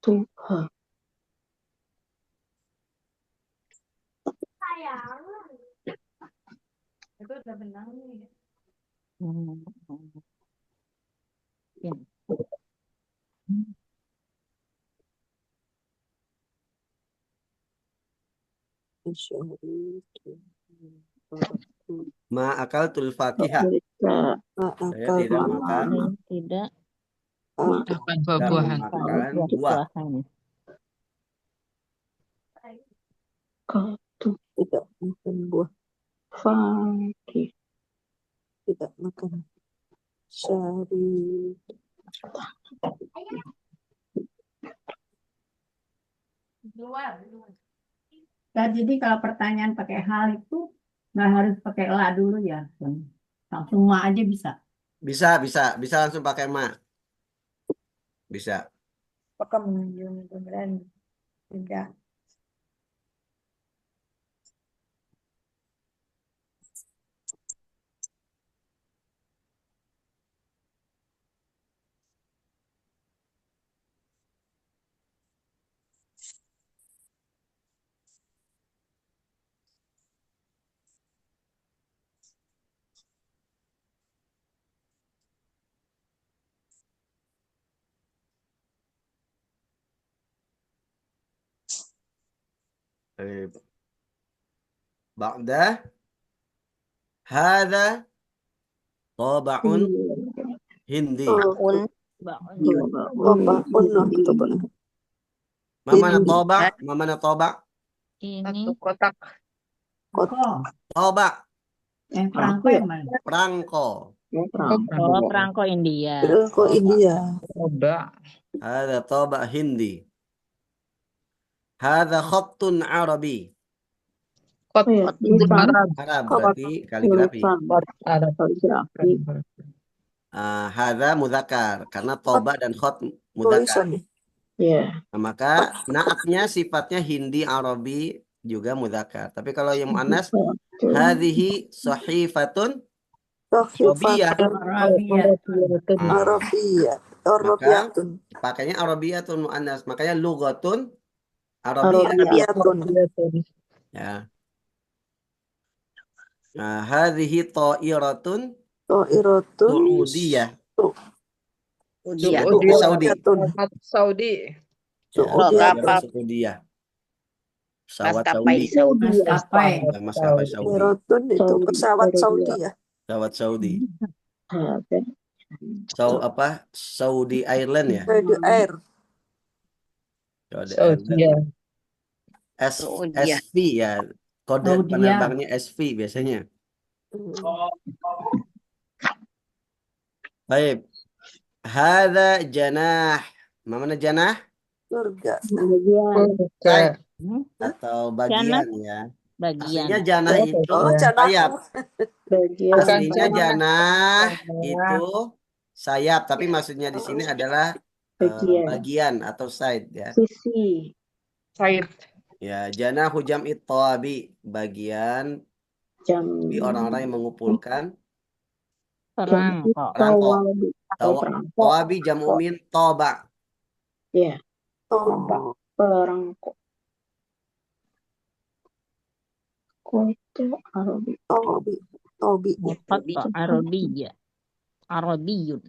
Tuhan. Itu udah benang nih. Ma akaltul fakihah. Saya tidak makan. Tidak Makan buah-buahan. Makan buah. Tidak makan buah. Fakih. Tidak makan syari. Nah, jadi kalau pertanyaan pakai hal itu nggak harus pakai la dulu ya. Langsung ma aja bisa. Bisa langsung pakai ma. Bisa. Apakah mengunjungi beneran? Tidak. طيب. بعده هذا طابع هندي. ما معنى طابع؟ ما معنى طابع؟ Ini Satu kotak. طابع Yang perangko yang mana? perangko. oh perangko India. Kok India. Coba. هذا طابع هندي. هذا خط عربي. Kot Arab. Arab berarti kaligrafi. Arab. Hadza muzakkar karena toba dan khot muzakkar. Tulisan. Nah, maka naatnya sifatnya Hindi Arabi juga muzakkar. Tapi kalau yang muannas hadhihi sahifatun Arabiyah. Arabiyah. Arabiyatun. Pakainya Arabiyatun muannas. Makanya lughatun Arabiyah. Arabiyatun. Ya. Nah, hadhihi ta'iratun Ta'iratun. Saudiyah. Ujian. Saudi. Saudi. Saudiyah. Pesawat Maskapai Saudi. Maskapai. Maskapai Saudi. Ta'iratun itu pesawat Saudi ya. Pesawat Saudi. Apa? Saudi Airline ya? Saudi Air. Saudi Saudi. Airline. SV ya. Kode penerbangnya SV biasanya. Baik. Hadza janah. Mana janah? Surga. Sayap atau bagian ya. Bagian. Aslinya janah itu sayap. Aslinya janah itu sayap, tapi maksudnya di sini adalah bagian atau side ya. Sisi. Said. Ya, janah hujam tawabi, bagian di orang-orang yang mengumpulkan Perangko. Tawabi jamu min toba. Ya, Oh. perangko. Tobi. Arabiyya. Arabiyun.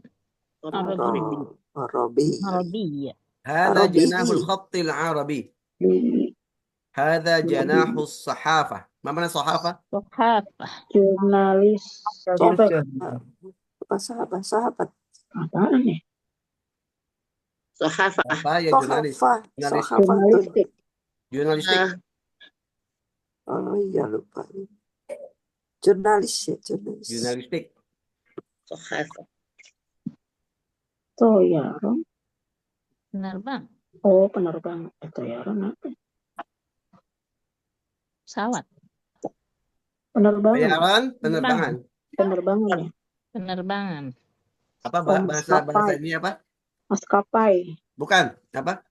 Arabiyya. Hadza janahul khattil arabi. Hadza janahus sahafah. Ma mana sahafah? Sahafah. Jurnalis. Sahabat. Apaan ya? Sahafah. Apa ya jurnalis? Jurnalistik. Jurnalistik. Oh iya lupa. Jurnalis ya, jurnalis. Jurnalistik. Sahafah. Toyaron. Penerbang. Oh, penerbang. Toyaron apa? Pesawat. Penerbangan. Bayaran, penerbangan. Penerbangan ya. Penerbangan. Apa bahasa ini apa? Maskapai. Bukan, apa?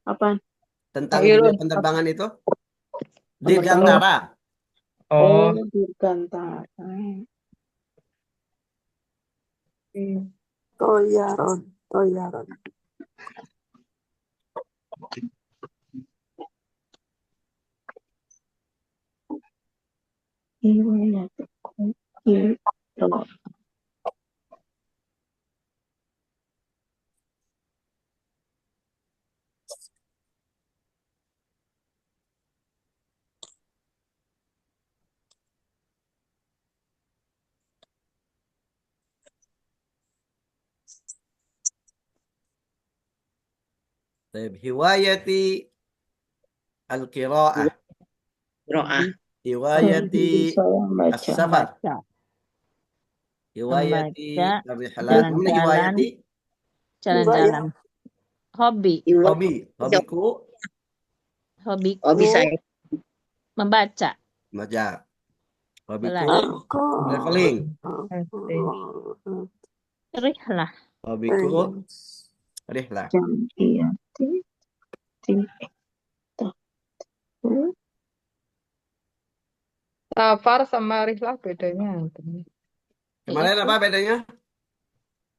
Apa? Tentang dunia penerbangan itu? Dirgantara. Oh. Dirgantara. Toyaron. Hiwayati al-qira'ah. Ro'ah. Hiwayati as-safar. Hiwayati ar-rihlat. Mana hiwayati? Jalan-jalan. Hobiku. Hobi saya. Membaca. Hobiku traveling. Rihlah. Hobiku rihlah. Safar sama rihlah bedanya. Kemarin apa bedanya?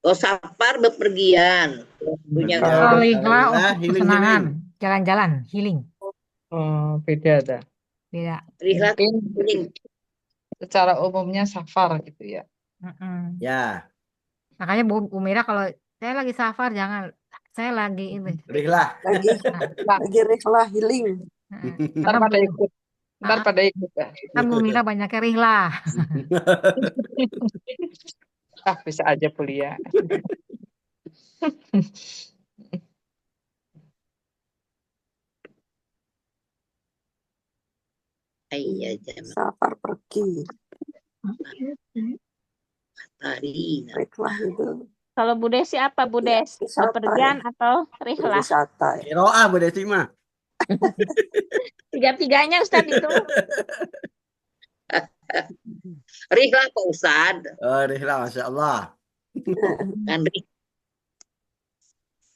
Oh, safar bepergian. Punya Rihlah untuk kesenangan, jalan-jalan, healing. Oh, beda ada. Beda. Rihlah Mungkin secara umumnya safar gitu ya. Ya. Makanya Bu Mira kalau saya lagi safar jangan, saya lagi ini. Rihlah. Lagi rihlah healing. Ntar Karena pada ikut. Ntar pada ikut ya. kan Bu Mila banyaknya rihlah. Bisa aja kuliah. Iya, jam Safar pergi. hari. Rihlah itu Kalau Bu Desi apa Bu ya, Des? wisata Bepergian ya. atau rihlah? Berwisata ya. Kiroah Bu Desi mah. Tiga-tiganya Ustadz itu. Rihlah Pak Ustad. Oh, rihlah, Masya Allah. Kan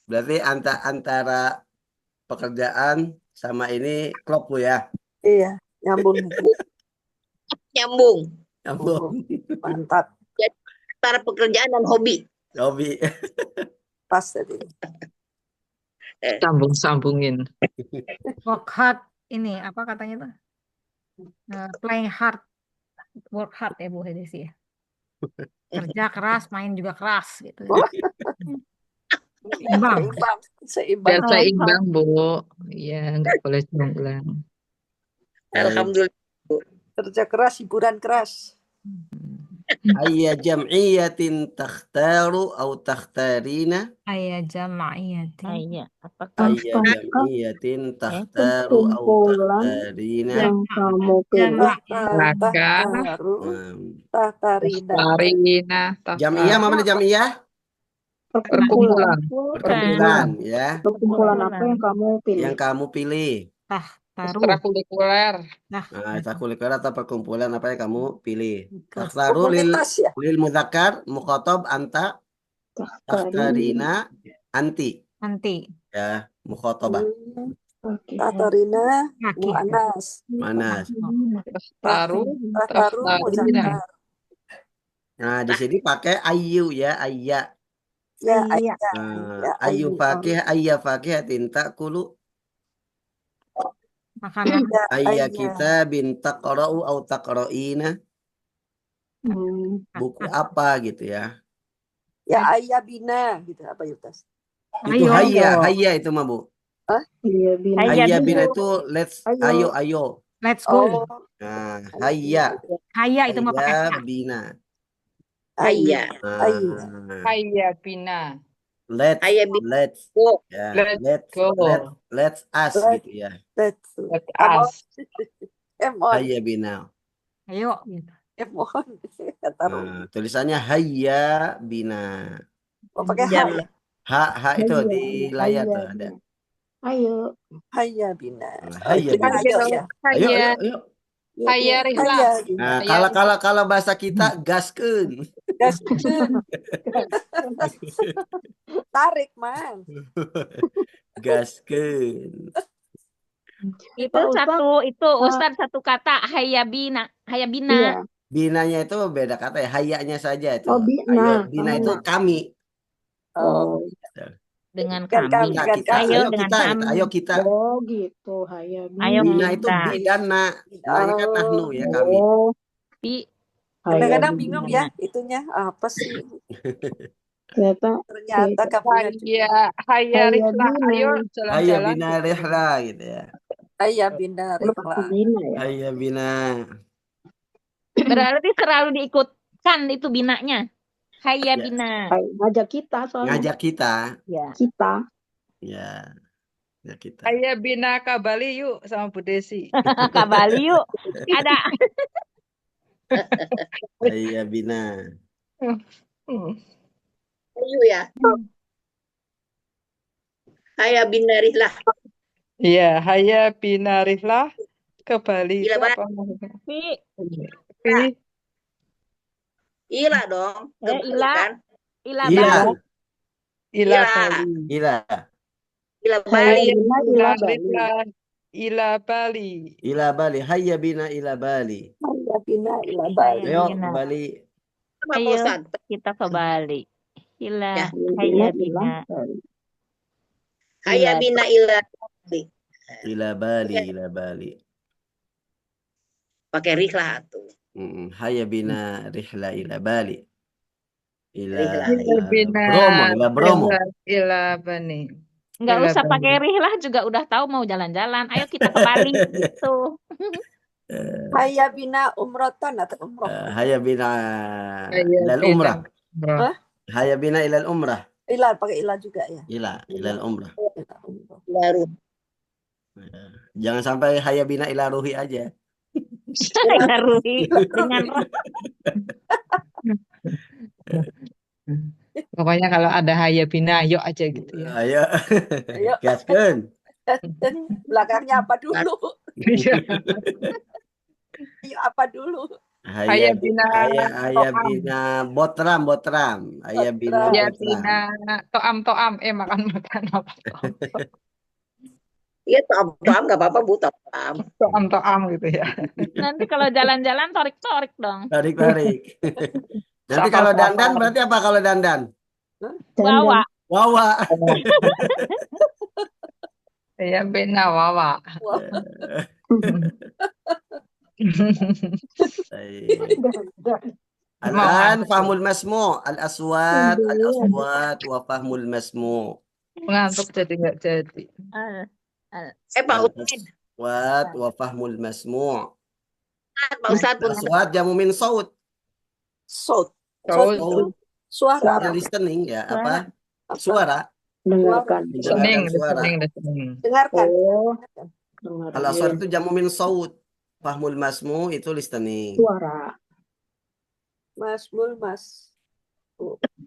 Berarti antara pekerjaan sama ini klop Bu ya. Iya, nyambung. nyambung Nyambung. Mantap. antara pekerjaan dan hobi. Hobi. Pas tadi. Sambung-sambungin. Work hard ini apa katanya tuh? Playing hard, work hard ya Bu Desi ya. Kerja keras, main juga keras gitu. Imbang. Seimbang. Biar seimbang, Bu. Iya, nggak boleh jomplang. Alhamdulillah. Kerja keras, hiburan keras. Ayya jam'iyatin takhtaru au takhtarina. Ayah jama'iyati. Iya. Ayya jam'iyatin takhtaru au takhtarina. yang kamu pilih. Maka Tahtarina. Tarina, Jam'iyah mana jam'iyah? perkumpulan. Perkumpulan ya. Perkumpulan apa yang kamu pilih? Yang kamu pilih. Taru. Ekstrakurikuler. Nah, Ekstrakurikuler atau perkumpulan apa yang kamu pilih? Takhtaru lil Komunitas ya. mudzakkar mukhatab anta takhtarina anti. nanti. Ya, mukhatabah. Oke. Tahtarina, Laki. mu'anas. Manas. Taru, Tahtaru, muzakkar. Nah, di sini pakai ayu ya, ayya. Ya, Iya. ya, Ayu fakih, ayya fakih tinta kulu. Makanan. Ayya kita binta qara'u au taqra'ina. Buku apa gitu ya. Ya, ayah bina gitu apa Yutas? Itu Ayo. hayya itu mah Bu. Iya, Bina. Hayya bina itu let's ayo. Let's go. Nah, hayya. Hayya itu mau pakai Hayya ha. bina. Hayya. Hayya bina. Let's Go. ya, go. let's us gitu ya. Let us. Hayya bina. Ayo. Gitu. Nah, tulisannya hayya bina. Oh, pakai ha ya? Ha itu di layar tuh ada. Ayo. Hayya bina. Hayya bina. Ayo ya. Ayo. Hayya rihlah. Nah, kalau bahasa kita gaskeun. Tarik, Man. Gaskeun. Itu Ustadz satu kata hayabina. Iya. Binanya itu beda kata ya, hayyanya saja itu. Oh, bina. Ayo, bina itu kami. Oh, Dengan Kan kami. Kita, kan ayo dengan kita, kami. ayo kita. oh gitu. Hayya Bina. Ayo Bina itu kita. bidana. Namanya kan nahnu ya kami. Oh, Tapi kadang-kadang Hayya bingung Bina. ya itunya apa sih? Ternyata Ternyata kamu Hayya rihlah. bina. Ayo Hayya jalan-jalan. bina rihla gitu ya. Ayah bina Udah pakai rihlah. Bina ya. Hayya bina. berarti selalu diikutkan itu binanya. Hayya Ya. bina. Ngajak kita soalnya. Ngajak kita. Ya. Kita. Ya. Ya kita. Hayya bina ke Bali yuk sama Bu Desi. Ke Bali yuk. Ada. Hayya bina. Ayo ya. Hayya bina rihlah. Iya, hayya bina rihlah ke Bali. Gila Itu banget. apa namanya? Pi. Ila dong. Ila. Kan? Ila Iya. Bali. Ila Ila. Bali. Ila. Ila Hayya Bali. Bina ila Bali. Rihlah ila Bali. Ila Bali. Hayya bina ila Bali. Ayah bina ila Bali. Ayo Bina. ke Bali. Sama Pak Ayo Ustadz. kita ke Bali. Ila. Ya. Hayya Ila bina. Bali. Hayya bina ila Bali. Ila Bali. Ila Bali. Pakai rihlah tuh. Hayya bina rihla ila Bali. Ila Rihla. Hayya bina Bromo. Ila Bromo. rihlah ila Bani. Nggak Iya, usah tahu. pakai rihlah juga udah tahu mau jalan-jalan. Ayo kita ke Bali gitu. Hayya bina umrotan atau umroh. Hayya bina Iya, ilal beda. umrah. Bro. Hah? Hayya bina ilal umrah. Ilah pakai ilah juga ya. Ilal umrah. Ilah umroh. Baru. Jangan sampai hayya bina ila ruhi aja. Ila ruhi dengan roh. Pokoknya kalau ada Hayya Bina, ayo aja gitu ya. Ayo. Ayo. Gaskeun. Belakangnya apa dulu? Iya. Ayo apa dulu? Hayya bina Hayya to'am. bina botram. Hayya bina Hayya botram. bina to'am. Makan apa? Iya, toam nggak apa-apa Bu, toam. To'am gitu ya. Nanti kalau jalan-jalan torik-torik dong. Tarik. Nanti kalau dandan berarti apa kalau dandan? Bawa. Wawa. Hayya bina wawa. Al-an fahmul masmu' al-aswat wa fahmul masmu'. Ngantuk jadi nggak jadi. Pak Udin. Al-aswat wa fahmul masmu'. Pak Ustadz. Al-aswat jamu min saut. Saut. Saut. Suara. Ya, listening ya, apa? Suara. Dengarkan. Mendengarkan suara. Listening. Dengarkan. Oh, Al-aswat itu jamu min saut. Fahmul masmu' itu listening. suara. Masmul mas.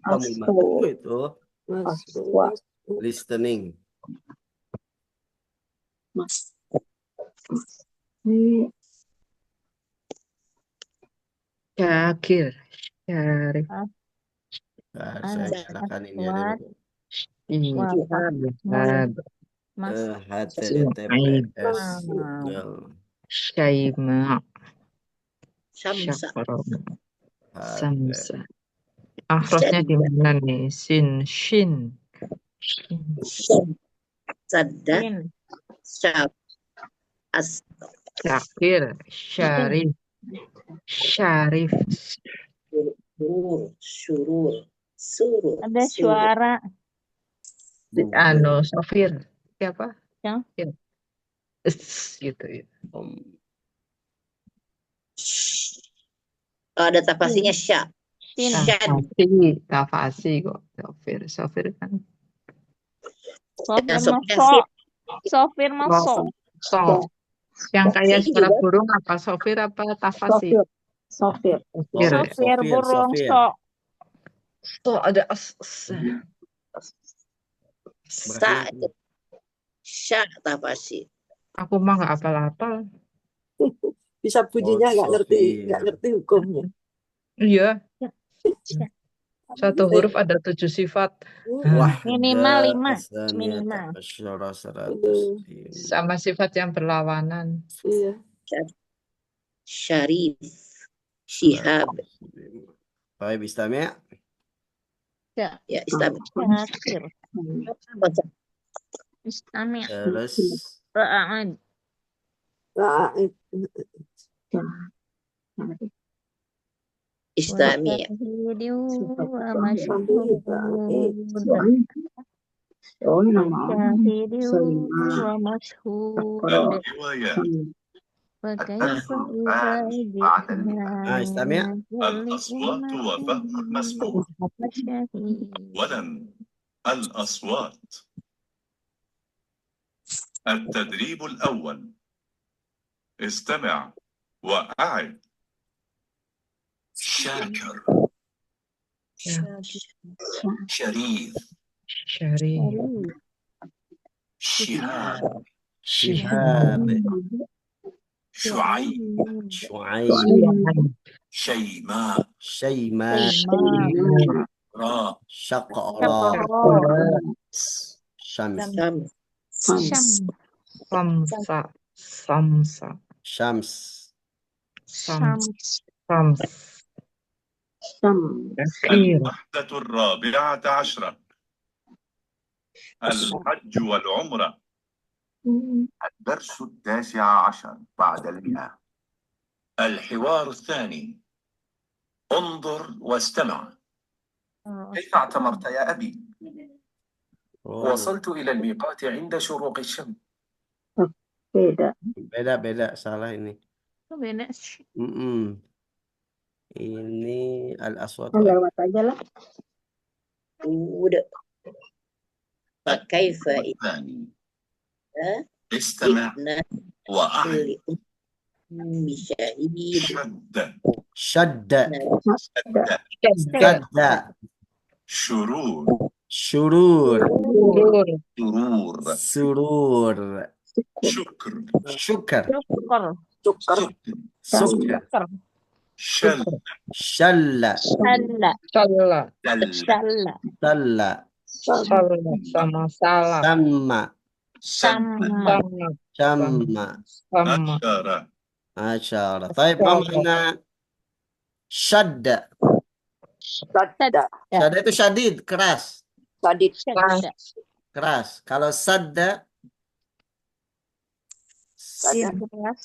Fahmul masmu' itu Masmul. listening. Mas. Syakir. Syarif. Saya silakan ini Aswat. ada Mas. HTTPS. Syaima. Samsa. Samsa. Ahrafnya di mana nih? Shin. Sadda. Syab. Syakir. Syarif. Surur. Ada suara. Sofir. Siapa? Ya. Gitu ya. Ada tafasinya sya. Tafasi kok. Sofir kan. Sofir masuk. Yang kayak suara burung apa? Sofir apa tafasi? Sofir. Sofir burung sok. So ada Sya tafasi. Aku mah nggak apal-apal. Bisa bunyinya nggak ngerti hukumnya. Iya. Satu huruf ada 7 sifat. Minimal 5. Minimal. Sama sifat yang berlawanan. Iya. Syarif. Syihab. Baik, istami'. Ya, istami'. Istami'. Terus Ra'ad. Istami'. استمع. الأصوات وفهم المسموع. ولن الأصوات. التدريب الأول. استمع وأعد. شاكر. شريف. شهاب. شعيب. شيماء. راء. شقراء. شمس. الوحدة الرابعة عشرة. الحج والعمرة. الدرس 19 بعد 100. الحوار الثاني. انظر واستمع. كيف اعتمرت يا أبي؟ Oh, وصلت إلى الميقات عند شروق الشمس. Beda. beda salah ini. Kok beda? Mm-mm. Ini al-aswad Lewat aja lah. udah pakai الثاني استمع fa'idna وأعد. bisyahid شد Shadda. شد Shadda. شرور Syurur. Surur. سرور Surur. شكر Syukar. Syukur. Cukar. Sukar. Syukur. شل Shalla. Salla. Salah. دل Salla. Salla. Salah sama salah. Sama. Sama. Sama. Sama. Sama. أشار Masyaallah. Taib, ma makna syadda. Sadda. Syadda itu syadid, keras. Sadid. Syadda. Keras. Kalau sadda, Sadda. Keras.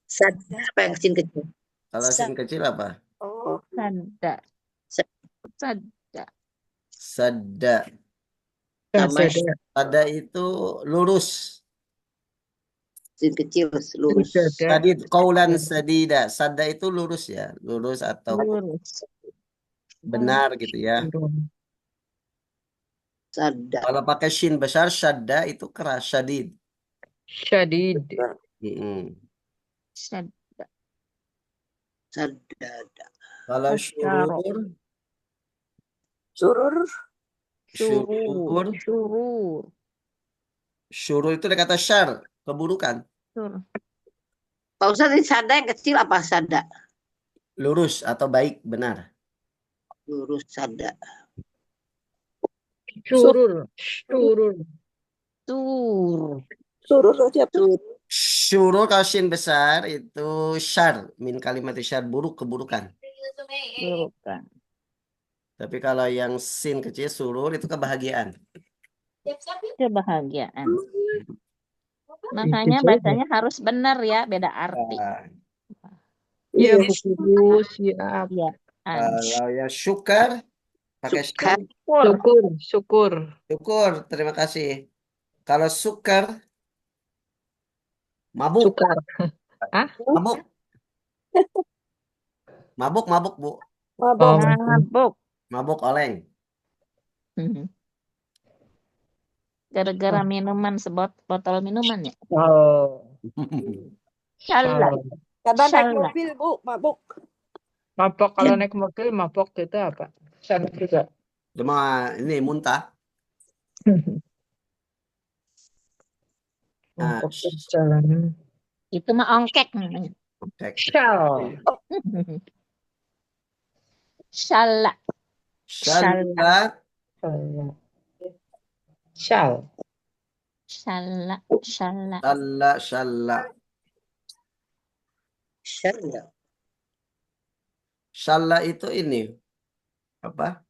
sadda apa yang kecil-kecil kalau sin kecil apa? Oh. Sadda. Sadda. Sadda. sama Sadda itu lurus. sin kecil lurus Sadid, qaulan sadida. Sadda itu lurus ya. Lurus atau Lurus. benar gitu ya. sadda Kalau pakai shin besar, syadda itu keras, syadid. Syadid. Mm-mm. Sadda. sadda Kalau Asyara. syurur, Syurur. syurur, Syurur. syurur itu dari kata syar, keburukan. Syurur. Pak Ustadz ini sadda yang kecil apa sadda Lurus atau baik, benar. lurus sadda Surur. Surur. Tur. Surur aja. Syurur kalau shin besar itu syar, min kalimat syar, buruk, keburukan. Burukan. Tapi kalau yang sin kecil surur itu kebahagiaan. Kebahagiaan. Makanya bacanya harus benar ya, beda arti. Iya, Bu Guru, siap. Ya. Kalau yang syukar pakai Syukar. shin, Syukur. Syukur. syukur, terima kasih. Kalau sukar, mabuk, Sukar. mabuk, mabuk, Bu, Mabok. Mabuk. mabuk oleng. Gara-gara minuman botol minuman ya. Oh. Salah. Karena naik Salah. mobil, Bu, mabuk. Mabok kalau naik mobil, mabok itu apa? Sama juga. Cuma ini muntah. Nah, Mabok perjalanan. Itu mah ongkek namanya. oke. Shall. Salah. Syalla, Shall. Salah. Salah. syalla, syalla. Syalla. Syalla itu ini apa?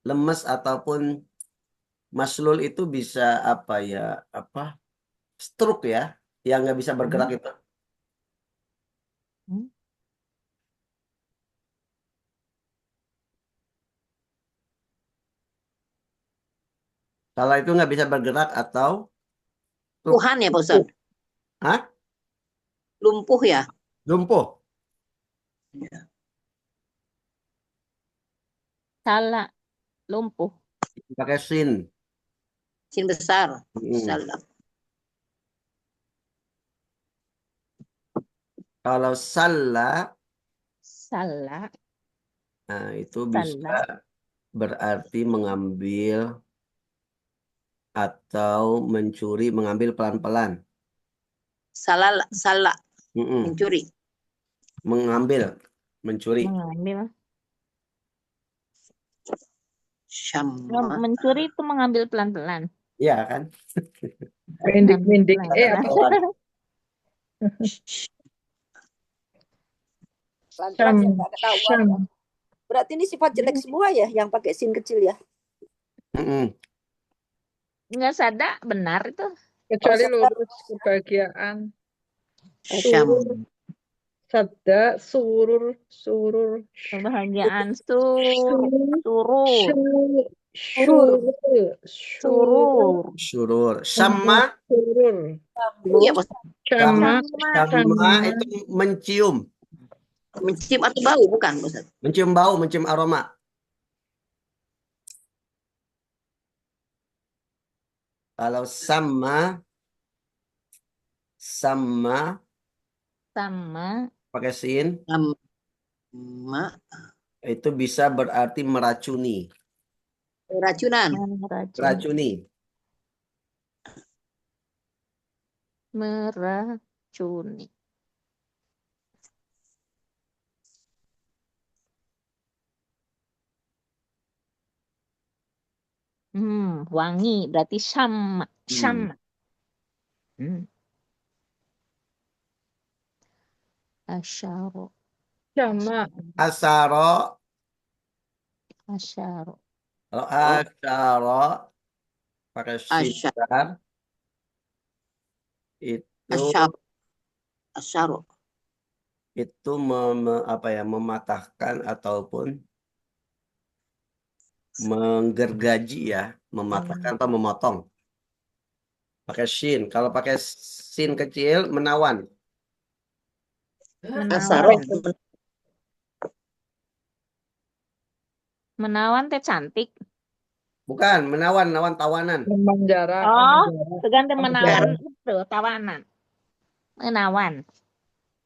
Lemes ataupun maslul itu bisa apa ya? Apa? Stroke ya, yang nggak bisa bergerak itu. Kalau itu nggak bisa bergerak atau Lumpuhan ya Pak Ustadz Hah? lumpuh ya lumpuh. Salah. Lumpuh. Pakai sin. sin besar Mm. salah Kalau salla, Salah. nah itu bisa berarti mengambil atau mencuri, mengambil pelan-pelan. salah Mm-mm. mencuri Mengambil, mencuri. Mengambil. syamma Mencuri itu mengambil pelan-pelan. Iya kan? Mindik-mindik. Apa? Pelan-pelan ya, nggak ketahuan. Berarti ini sifat jelek semua ya, yang pakai sin kecil ya. Mm-mm. Nggak sadar benar itu. Kecuali lurus kebahagiaan. syam Sadda, surur, surur. Kebahagiaan surur. Syurur. Surur. Syurur. Sama, Syurur. Iya, Pak Ustadz. Sama. sama itu mencium. Mencium atau bau, bukan, Pak Ustadz? Mencium bau, mencium aroma. Kalau sama Sama. pakai sin, Sama itu bisa berarti meracuni. racunan. Meracuni. Meracuni. Wangi berarti syam. Asyaro. Sama. Asaro. Asyaro. Kalau asyaro pakai sin besar, itu Asyaro. itu mematahkan ataupun menggergaji ya, mematahkan atau memotong. Pakai shin. Kalau pakai sin kecil, menawan. Asaro. Menawan teh cantik. Bukan, menawan, tawanan. Memenjara. Oh, tergantung menawan itu tawanan. Menawan.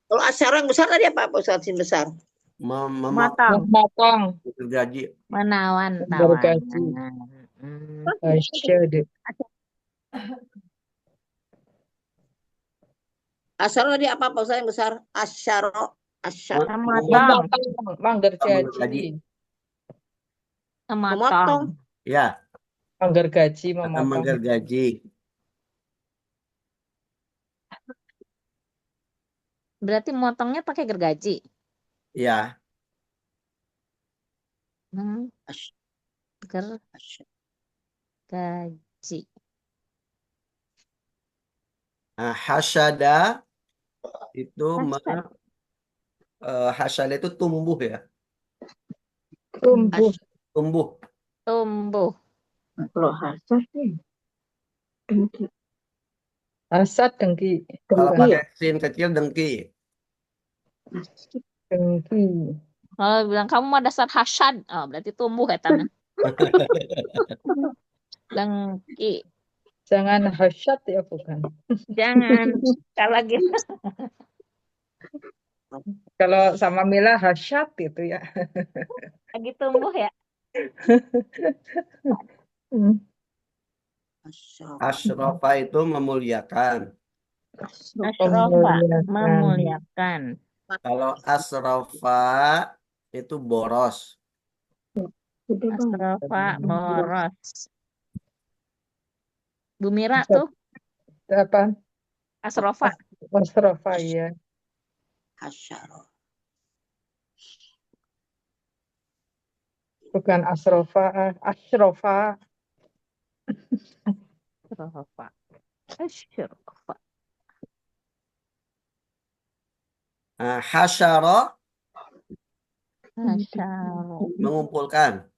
Kalau asyaro yang besar tadi apa, Pak Ustadz? Sin besar. Memotong. Gergaji. Menawan Gergaji. tawanan. Asyadu. Asyaro tadi apa, Pak Ustadz, yang besar? Asyaro. Memotong. Menggergaji. Memotong. Ya. Menggergaji, Atau memotong. menggergaji. Berarti motongnya pakai gergaji. Ya. Gergaji. Nah, hasyada itu hasyada itu tumbuh ya. Tumbuh. Kalau hasad nih. Dengki. Hasad, dengki. Kalau pakai sin kecil, dengki. Dengki. Kalau bilang kamu mau dasar hasad, oh berarti tumbuh ya tanah. Dengki. Jangan hasyad ya, bukan. Jangan. Kalau gitu. Kalau sama Mila hasyad gitu ya. Lagi tumbuh ya. Asyrafa itu memuliakan. Asyrafa memuliakan. Kalau asrafa itu boros. Asyrafa boros. Bu Mira tuh Apa? Asyrafa. Asyrafa ya. Asyaro. Bukan asrofa, asyrofa. Asyrafa. Hasyara. Hasyaro. Mengumpulkan.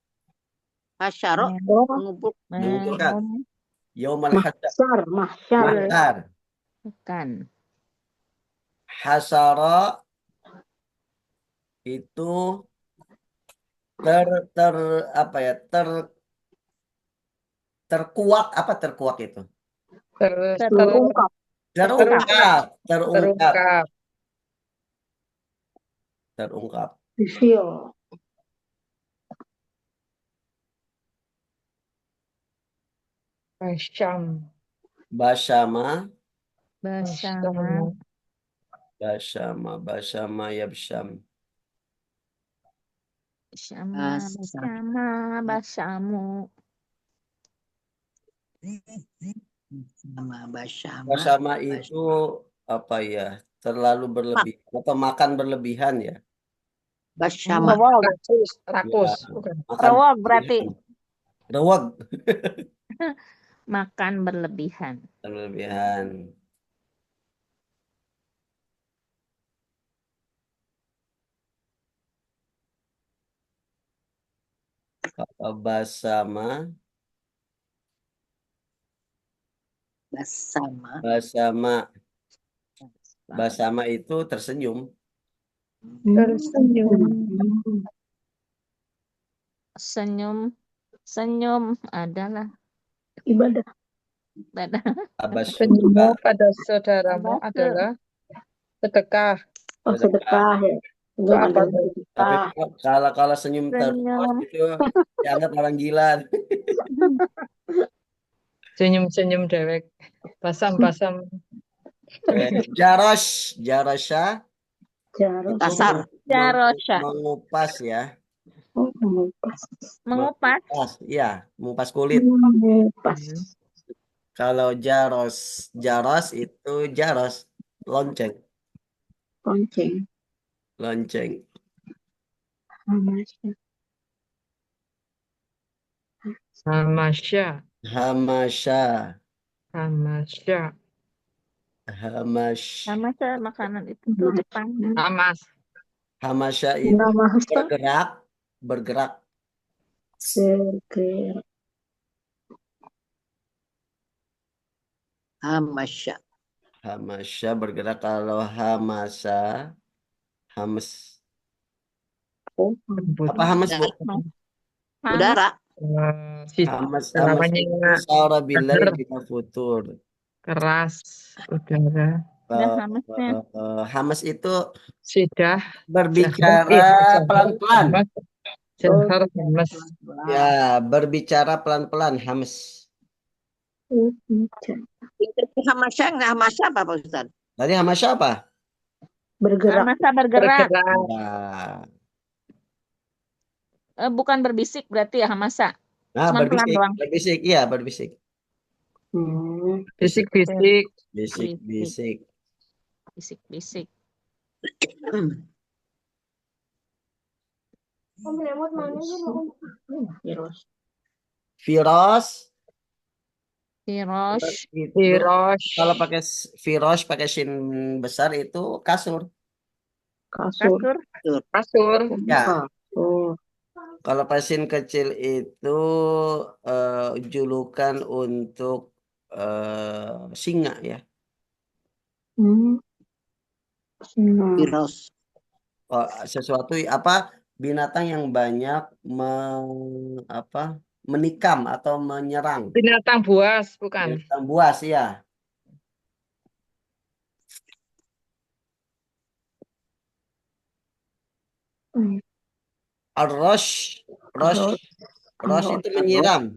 Hasyaro. Mengumpulkan. Yaumal hasyar. Mahsyar. Bukan. Hasyara itu terkuak itu? Terungkap. Reveal. Basyama. Yabsyam. Basyamu. Basyama itu apa ya? Terlalu berlebihan atau makan berlebihan ya? Basyama. Rakus. Rewog berarti. Rewog. Makan berlebihan. Berlebihan. Kalau basama, Basama. basama, basama itu tersenyum. Tersenyum. Senyum, senyum adalah Ibadah. ibadah. Tabassum Senyummu pada saudaramu Tabassum. adalah sedekah. Oh, sedekah ya. Itu Senyum apa adalah tuh? Tapi sedekah. kalau senyum terus Senyum. itu dianggap orang gila. Senyum-senyum dewek. Basam-basam. Jaros, jarosya Jaros. itu Pasar. Jarosya. mengupas ya. Oh, mengupas. Mengupas. Mengupas, iya, mengupas kulit. Mengupas. Kalau jaros itu jaros, lonceng, Lonceng. lonceng. Hamasya. Hamasya. Hamasya, Hamasya. Sama makanan itu tuh Jepang. Hamas. hamasya itu Namasa. bergerak. Bergerak. Hamasya. Hamasya bergerak. Kalau hamasa, hamas. Oh, Apa hamas, Bu? Udara. Hamas Namanya itu saura billahi bila futur. keras udara. Hamas itu Sidah. berbicara pelan-pelan. Jahar hamas. Ya, berbicara pelan-pelan, hamas. Hamasya nggak hamasya apa Pak Ustaz? Tadi hamasya apa? Bergerak. Masa bergerak. Nah, Bukan berbisik berarti ya Hamasa. Cuma pelan berbisik, doang. berbisik, iya berbisik. Bisik-bisik. Bisik-bisik. Bisik-bisik. Firos. Firosh. Firosh. Kalau pakai firosh pakai shin besar itu kasur. Kasur. Kasur. Ya. Oh. Kalau pasien kecil itu julukan untuk singa ya. Firos. Sesuatu apa binatang yang banyak menikam atau menyerang. Binatang buas bukan? Binatang buas ya. Ar-rosh itu menyiram.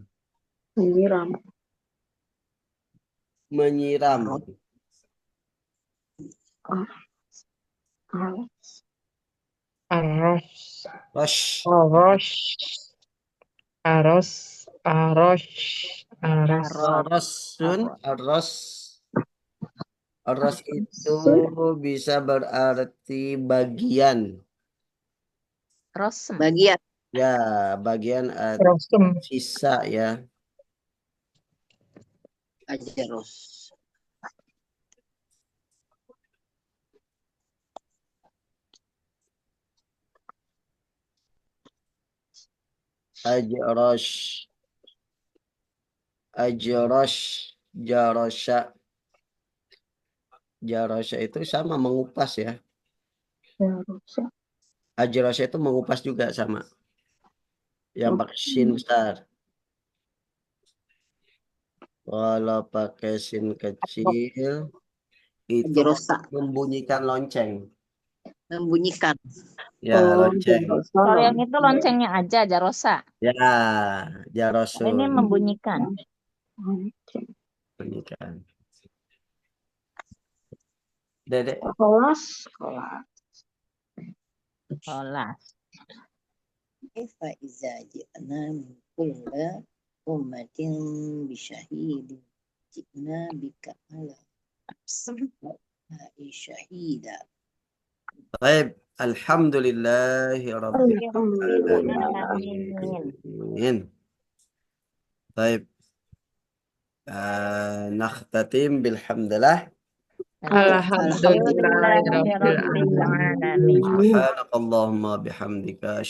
Aros itu bisa berarti bagian. Bagian. Ya, bagian atau sisa ya. Ajaros. Jarosya itu sama mengupas ya. Jarosya itu mengupas juga sama. Yang pakai shin besar. Kalau pakai shin kecil itu membunyikan lonceng. Membunyikan. Ya, lonceng. Kalau yang itu loncengnya aja, Jarosa. Ya, Jarosun. Ini membunyikan. Membunyikan. Dedek. Kolas. Kaifa iza ji'na min kulli ummatin bisyahidin ji'na bika ala syahida. Baik, alhamdulillahi rabbil alamin. Baik. Nakhtatim bilhamdulillah. Alhamdulillahirabbil alamin. Subhanakallahumma bihamdika